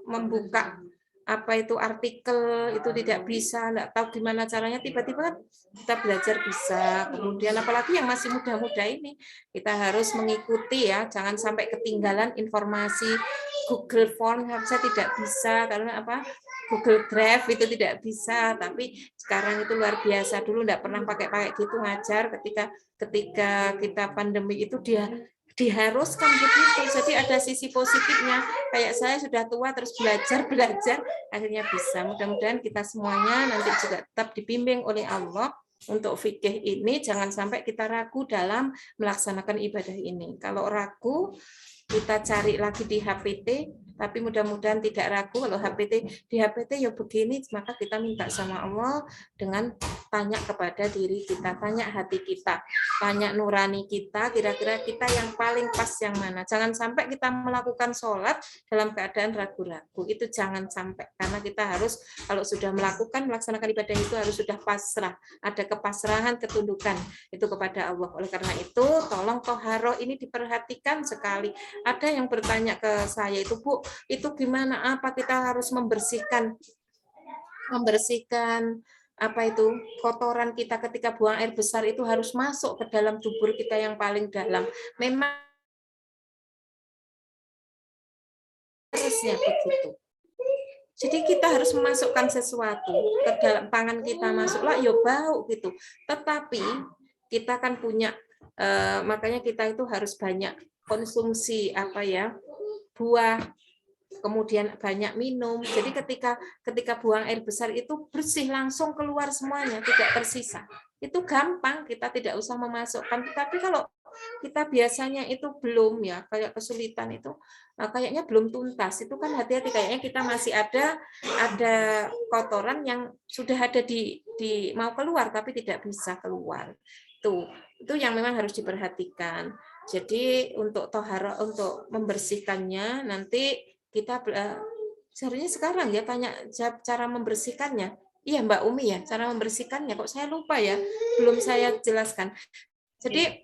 membuka artikel itu tidak bisa, enggak tahu gimana caranya, tiba-tiba kita belajar bisa. Kemudian apalagi yang masih muda-muda ini, kita harus mengikuti ya, jangan sampai ketinggalan informasi. Google Form saya tidak bisa, karena Google Drive itu tidak bisa, tapi sekarang itu luar biasa. Dulu enggak pernah pakai gitu ngajar, ketika kita pandemi itu diharuskan begitu. Jadi ada sisi positifnya. Kayak saya sudah tua terus belajar akhirnya bisa. Mudah-mudahan kita semuanya nanti juga tetap dibimbing oleh Allah untuk fikih ini. Jangan sampai kita ragu dalam melaksanakan ibadah ini. Kalau ragu, kita cari lagi di HPT, tapi mudah-mudahan tidak ragu. Kalau di HPT ya begini, maka kita minta sama Allah dengan tanya kepada diri kita, tanya hati kita, tanya nurani kita, kira-kira kita yang paling pas yang mana. Jangan sampai kita melakukan sholat dalam keadaan ragu-ragu, itu jangan sampai, karena kita harus kalau sudah melaksanakan ibadah itu harus sudah pasrah, ada kepasrahan, ketundukan itu kepada Allah. Oleh karena itu, tolong toharoh ini diperhatikan sekali. Ada yang bertanya ke saya itu, Bu, itu gimana, apa kita harus membersihkan apa itu kotoran kita ketika buang air besar itu harus masuk ke dalam dubur kita yang paling dalam. Memang harusnya begitu. Jadi kita harus memasukkan sesuatu ke dalam tangan kita, masuklah ya bau gitu. Tetapi kita kan punya makanya kita itu harus banyak konsumsi buah, kemudian banyak minum. Jadi ketika buang air besar itu bersih, langsung keluar semuanya, tidak tersisa. Itu gampang, kita tidak usah memasukkan. Tapi kalau kita biasanya itu belum ya, kayak kesulitan itu, kayaknya belum tuntas. Itu kan hati-hati, kayaknya kita masih ada kotoran yang sudah ada di mau keluar tapi tidak bisa keluar. Itu yang memang harus diperhatikan. Jadi untuk tohara, untuk membersihkannya nanti kita seharusnya sekarang ya tanya cara membersihkannya. Iya Mbak Umi ya, cara membersihkannya kok saya lupa ya, belum saya jelaskan. Jadi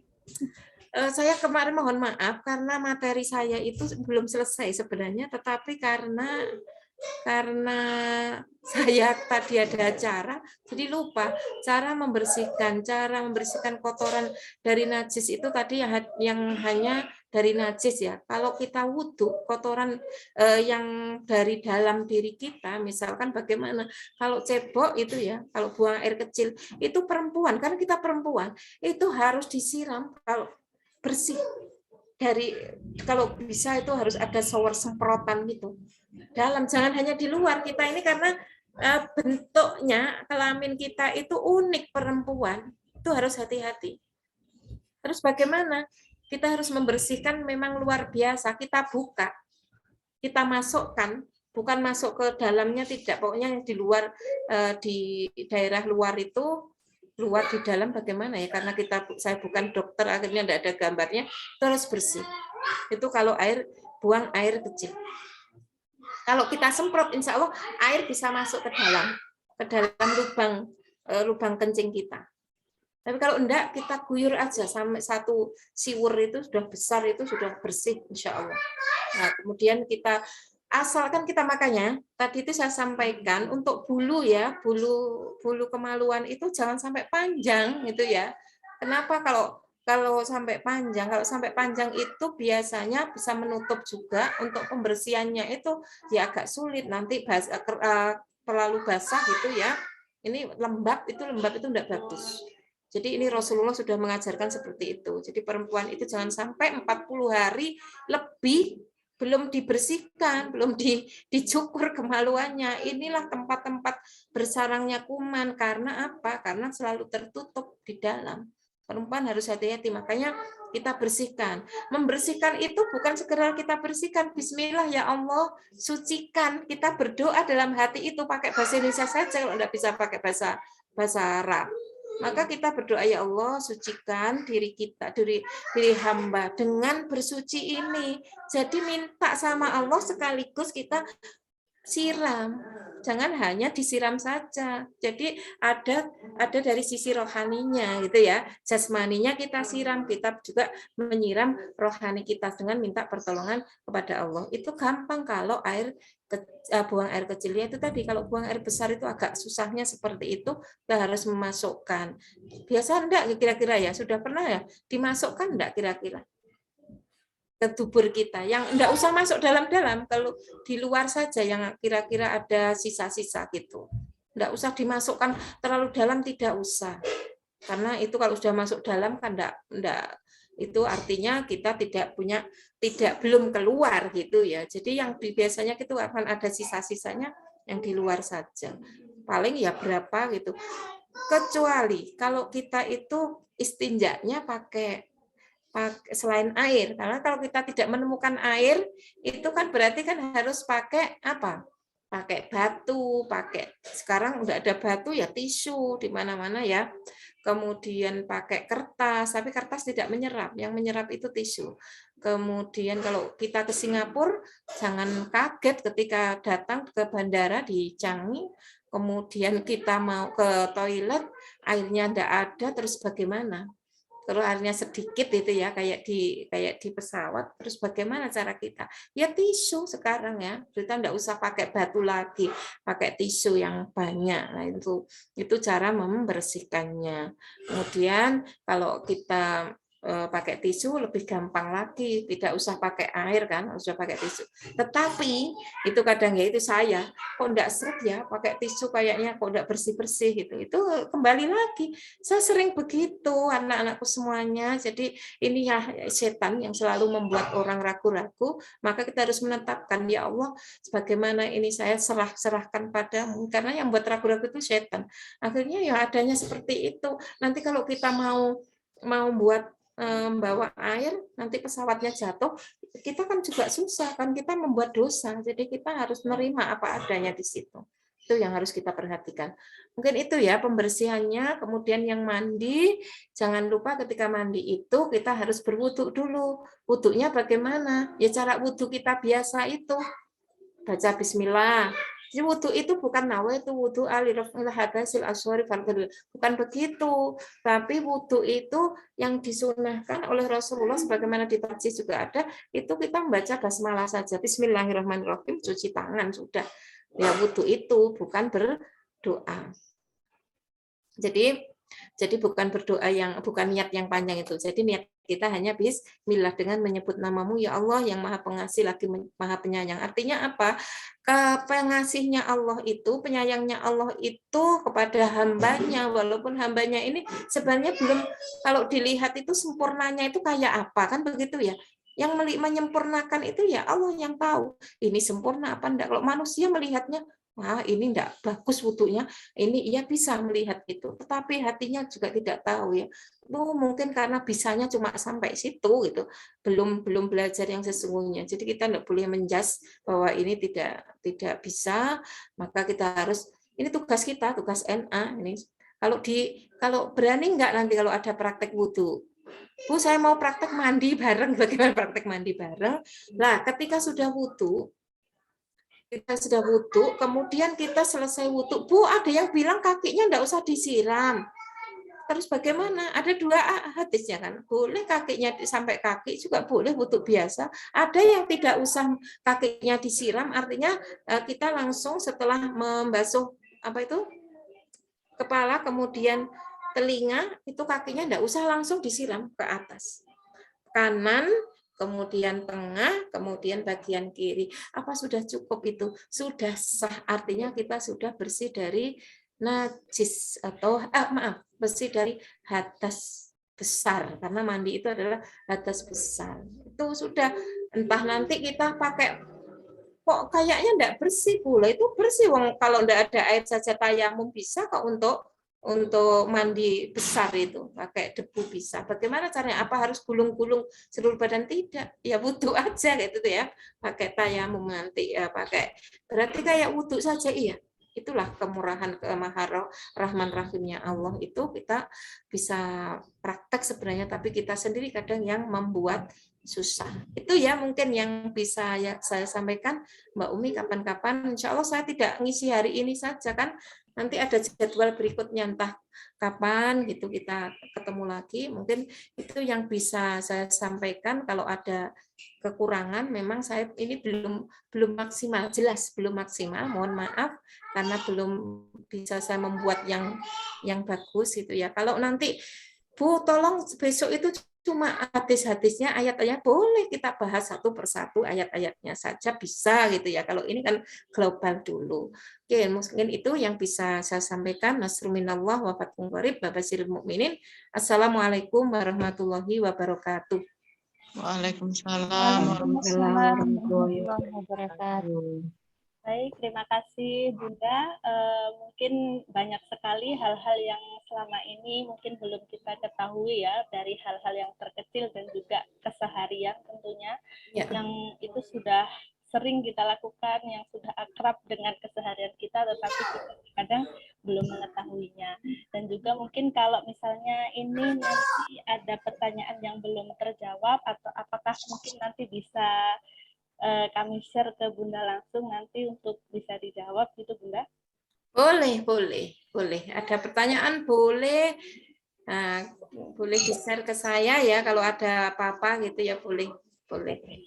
saya kemarin mohon maaf karena materi saya itu belum selesai sebenarnya, tetapi karena saya tadi ada acara, jadi lupa cara membersihkan kotoran dari najis itu tadi yang hanya dari najis ya. Kalau kita wudhu, kotoran yang dari dalam diri kita, misalkan bagaimana? Kalau cebok itu ya, kalau buang air kecil itu perempuan, karena kita perempuan itu harus disiram kalau bersih. Kalau bisa itu harus ada shower semprotan gitu. Dalam, jangan hanya di luar. Kita ini karena bentuknya kelamin kita itu unik, perempuan, itu harus hati-hati. Terus bagaimana? Kita harus membersihkan, memang luar biasa. Kita buka, kita masukkan, bukan masuk ke dalamnya, tidak. Pokoknya yang di luar, di daerah luar itu, luar di dalam bagaimana ya, karena saya bukan dokter, akhirnya tidak ada gambarnya, terus bersih. Itu kalau buang air kecil. Kalau kita semprot, insya Allah air bisa masuk ke dalam lubang kencing kita. Tapi kalau enggak, kita guyur aja sampai satu siwur itu sudah besar, itu sudah bersih, insya Allah. Nah, kemudian kita asalkan kita makanya tadi itu saya sampaikan untuk bulu ya, bulu kemaluan itu jangan sampai panjang gitu ya. Kenapa kalau sampai panjang? Kalau sampai panjang itu biasanya bisa menutup juga, untuk pembersihannya itu ya agak sulit, nanti terlalu basah gitu ya. Ini lembab itu enggak bagus. Jadi ini Rasulullah sudah mengajarkan seperti itu. Jadi perempuan itu jangan sampai 40 hari lebih belum dibersihkan, belum dicukur kemaluannya. Inilah tempat-tempat bersarangnya kuman. Karena apa? Karena selalu tertutup di dalam. Perempuan harus hati-hati, makanya kita bersihkan. Membersihkan itu bukan sekedar kita bersihkan, bismillah ya Allah, sucikan. Kita berdoa dalam hati itu pakai bahasa Indonesia saja, kalau tidak bisa pakai bahasa Arab. Maka kita berdoa, ya Allah, sucikan diri kita, diri hamba dengan bersuci ini. Jadi minta sama Allah sekaligus kita siram. Jangan hanya disiram saja. Jadi ada dari sisi rohaninya gitu ya. Jasmaninya kita siram, kita juga menyiram rohani kita dengan minta pertolongan kepada Allah. Itu gampang kalau buang air kecilnya itu tadi. Kalau buang air besar itu agak susahnya seperti itu, kita harus memasukkan. Biasa enggak kira-kira ya? Sudah pernah ya dimasukkan enggak kira-kira? Ke tubuh kita, yang enggak usah masuk dalam-dalam, kalau di luar saja yang kira-kira ada sisa-sisa gitu. Enggak usah dimasukkan terlalu dalam, tidak usah. Karena itu kalau sudah masuk dalam kan enggak itu artinya kita belum keluar gitu ya. Jadi yang biasanya itu akan ada sisa-sisanya yang di luar saja. Paling ya berapa gitu. Kecuali kalau kita itu istinjanya pakai selain air, karena kalau kita tidak menemukan air itu kan berarti kan harus pakai apa? Pakai batu, sekarang udah ada batu ya, tisu di mana-mana ya. Kemudian pakai kertas, tapi kertas tidak menyerap, yang menyerap itu tisu. Kemudian kalau kita ke Singapura, jangan kaget ketika datang ke bandara di Changi, kemudian kita mau ke toilet, airnya tidak ada, terus bagaimana? kalau airnya sedikit itu ya kayak di pesawat, terus bagaimana cara kita? Ya tisu sekarang ya, kita enggak usah pakai batu lagi, pakai tisu yang banyak. Nah itu cara membersihkannya. Kemudian kalau kita pakai tisu lebih gampang lagi, tidak usah pakai air kan, usah pakai tisu. Tetapi itu kadang ya itu saya kok enggak seret ya pakai tisu, kayaknya kok enggak bersih-bersih gitu. Itu kembali lagi, saya sering begitu anak-anakku semuanya. Jadi ini ya setan yang selalu membuat orang ragu-ragu, maka kita harus menetapkan, ya Allah, sebagaimana ini saya serahkan padamu, karena yang buat ragu-ragu itu setan. Akhirnya ya adanya seperti itu. Nanti kalau kita mau buat bawa air, nanti pesawatnya jatuh, kita kan juga susah kan, kita membuat dosa. Jadi kita harus menerima apa adanya di situ. Itu yang harus kita perhatikan. Mungkin itu ya pembersihannya. Kemudian yang mandi, jangan lupa ketika mandi itu kita harus berwudu dulu. Wudunya bagaimana? Ya cara wudu kita biasa itu. Baca bismillah. Jadi wudu itu bukan nawaitu wudu alirafil hadasil aswari fardhu. Bukan begitu. Tapi wudu itu yang disunahkan oleh Rasulullah sebagaimana di hadis juga ada, itu kita membaca basmalah saja. Bismillahirrahmanirrahim, cuci tangan sudah. Ya wudu itu bukan berdoa. Jadi bukan berdoa bukan niat yang panjang itu. Jadi niat kita hanya bismillah dengan menyebut namamu ya Allah yang Maha Pengasih lagi Maha Penyayang. Artinya apa? Pengasihnya Allah itu, penyayangnya Allah itu kepada hambanya, walaupun hambanya ini sebenarnya belum, kalau dilihat itu sempurnanya itu kayak apa, kan begitu ya. Yang menyempurnakan itu ya Allah yang tahu. Ini sempurna apa enggak. Kalau manusia melihatnya, wah ini enggak bagus wudunya, ini ia bisa melihat itu, tetapi hatinya juga tidak tahu ya. Mungkin karena bisanya cuma sampai situ gitu, belum belajar yang sesungguhnya. Jadi kita enggak boleh menjudge bahwa ini tidak bisa, maka kita harus, ini tugas kita, tugas NA ini. Kalau berani enggak nanti kalau ada praktek wudu, Bu, saya mau praktek mandi bareng, bagaimana praktek mandi bareng? Nah, ketika sudah wudu, kemudian kita selesai wudu, Bu, ada yang bilang kakinya enggak usah disiram. Terus bagaimana? Ada dua hadisnya kan, boleh kakinya sampai kaki, juga boleh wudu biasa. Ada yang tidak usah kakinya disiram, artinya kita langsung setelah membasuh kepala, kemudian telinga, itu kakinya enggak usah langsung disiram ke atas. Kanan, kemudian tengah, kemudian bagian kiri. Apa sudah cukup itu? Sudah sah, artinya kita sudah bersih dari najis atau bersih dari hadas besar, karena mandi itu adalah hadas besar. Itu sudah, entah nanti kita pakai kok kayaknya enggak bersih pula, itu bersih wong, kalau enggak ada air saja tayamum bisa kok untuk mandi besar itu, pakai debu bisa. Bagaimana caranya? Apa harus gulung-gulung seluruh badan? Tidak. Ya wudu aja gitu ya. Pakai tayamum nanti ya, pakai. Berarti kayak wudu saja, iya. Itulah kemurahan, Rahman Rahimnya Allah itu kita bisa praktek sebenarnya, tapi kita sendiri kadang yang membuat susah. Itu ya mungkin yang bisa saya sampaikan, Mbak Umi. Kapan-kapan insya Allah saya tidak ngisi hari ini saja kan, nanti ada jadwal berikutnya, entah kapan gitu kita ketemu lagi. Mungkin itu yang bisa saya sampaikan. Kalau ada kekurangan, memang saya ini belum maksimal, jelas belum maksimal. Mohon maaf karena belum bisa saya membuat yang bagus gitu ya. Kalau nanti Bu, tolong besok itu cuma hadis-hadisnya, ayat-ayat, boleh kita bahas satu persatu ayat-ayatnya saja bisa gitu ya. Kalau ini kan global dulu. Oke, mungkin itu yang bisa saya sampaikan. Nasrul minallah wa fathun qarib, babasiril mukminin. Assalamualaikum warahmatullahi wabarakatuh. Waalaikumsalam warahmatullahi wabarakatuh. Baik, terima kasih Bunda. Mungkin banyak sekali hal-hal yang selama ini mungkin belum kita ketahui ya, dari hal-hal yang terkecil dan juga keseharian tentunya, yang itu sudah sering kita lakukan, yang sudah akrab dengan keseharian kita, tetapi kita kadang belum mengetahuinya. Dan juga mungkin kalau misalnya ini nanti ada pertanyaan yang belum terjawab, atau apakah mungkin nanti bisa kami share ke Bunda langsung nanti untuk bisa dijawab gitu Bunda? Boleh. Ada pertanyaan boleh. Nah, boleh di-share ke saya ya kalau ada apa-apa gitu ya, boleh.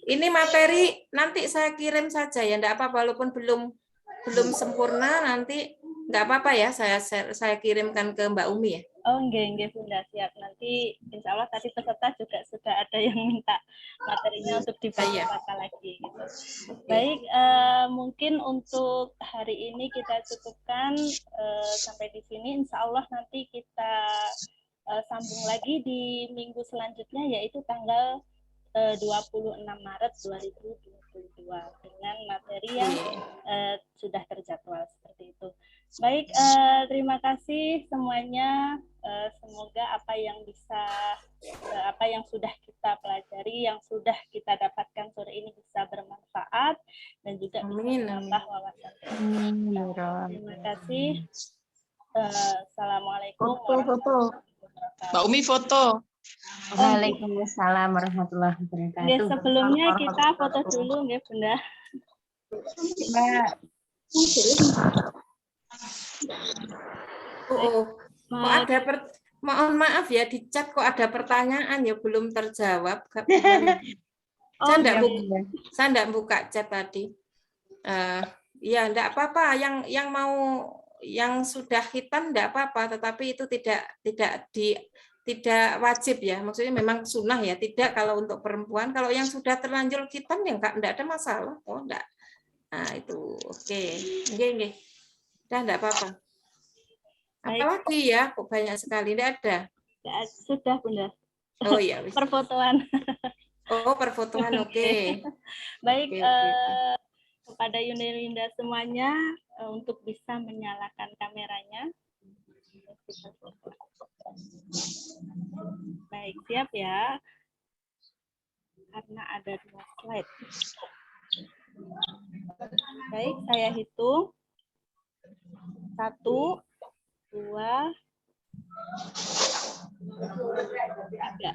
Ini materi nanti saya kirim saja ya, enggak apa-apa walaupun belum sempurna, nanti enggak apa-apa ya, saya kirimkan ke Mbak Umi ya. Oh, enggak Bunda, siap. Nanti insya Allah tadi peserta juga sudah ada yang minta materinya untuk dibaca lagi. Gitu. Baik, mungkin untuk hari ini kita cukupkan sampai di sini. Insya Allah nanti kita sambung lagi di minggu selanjutnya, yaitu tanggal 26 Maret 2022 dengan materi yang sudah terjadwal seperti itu. Baik, terima kasih semuanya. Semoga apa yang sudah kita pelajari, yang sudah kita dapatkan sore ini bisa bermanfaat dan juga bisa menambah wawasan. Terima kasih. Assalamualaikum warahmatullahi wabarakatuh. Mbak Umi foto. Waalaikumsalam warahmatullahi wabarakatuh. Sebelumnya kita foto dulu, nggih Bunda. Mbak. Kok ada mohon maaf ya, di chat kok ada pertanyaan ya belum terjawab. Saya enggak buka chat tadi. Ya enggak apa-apa, yang mau yang sudah hitam enggak apa-apa, tetapi itu tidak wajib ya, maksudnya memang sunnah ya, tidak kalau untuk perempuan. Kalau yang sudah terlanjur hitam ya enggak ada masalah, enggak. Nah itu oke. Nggih. Enggak apa-apa. Apalagi ya, kok banyak sekali, enggak ada. Ya, sudah Bunda. Oh iya. Perfotoan. Oh perfotoan, oke. Baik, kepada Yunda semuanya untuk bisa menyalakan kameranya. Baik, siap ya. Karena ada 2 slide. Baik, saya hitung. 1, 2, 3.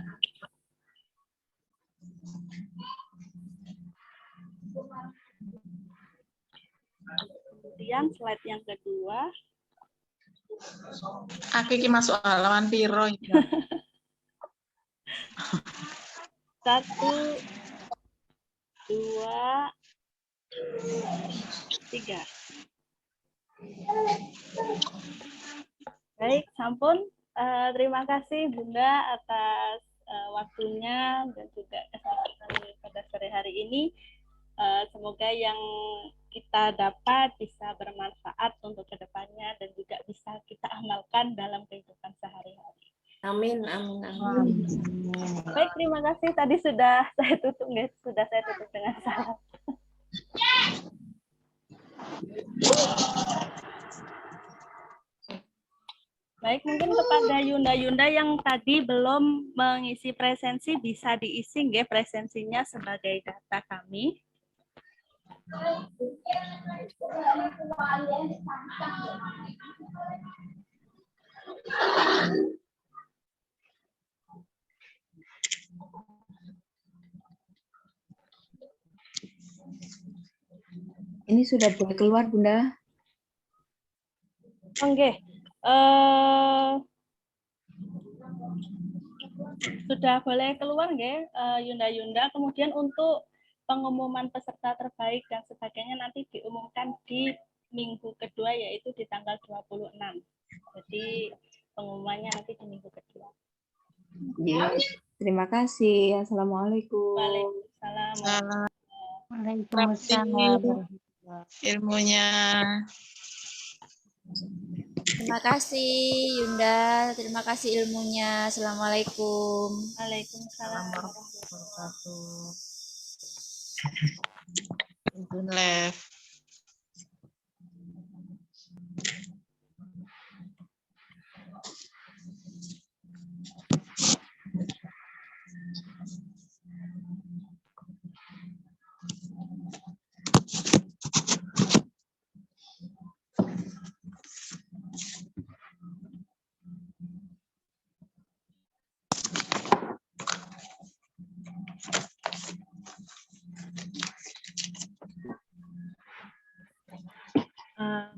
Kemudian slide yang kedua. Aku iki masuk halaman piro iki. 1, 2, 3. Baik, sampun. Terima kasih Bunda atas waktunya dan juga kesempatan pada sore hari ini. Semoga yang kita dapat bisa bermanfaat untuk kedepannya dan juga bisa kita amalkan dalam kehidupan sehari-hari. Amin. Baik, terima kasih. Tadi sudah saya tutup, guys. Sudah saya tutup dengan salam. Baik, mungkin kepada Yunda yang tadi belum mengisi presensi, bisa diisi nggih presensinya sebagai data kami. Ini sudah boleh keluar, Bunda? Oke. Sudah boleh keluar nggih, Yunda. Kemudian untuk pengumuman peserta terbaik dan sebagainya nanti diumumkan di minggu kedua, yaitu di tanggal 26. Jadi pengumumannya nanti di minggu kedua. Yes. Terima kasih. Assalamualaikum. Waalaikumsalam. Waalaikumsalam. Ilmunya. Terima kasih Yunda, terima kasih ilmunya. Assalamualaikum. Waalaikumsalam warahmatullahi wabarakatuh. Left.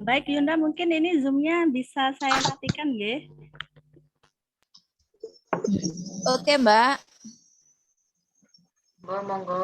Baik Yunda, mungkin ini Zoom-nya bisa saya matikan nggih? Oke, Mbak. Monggo.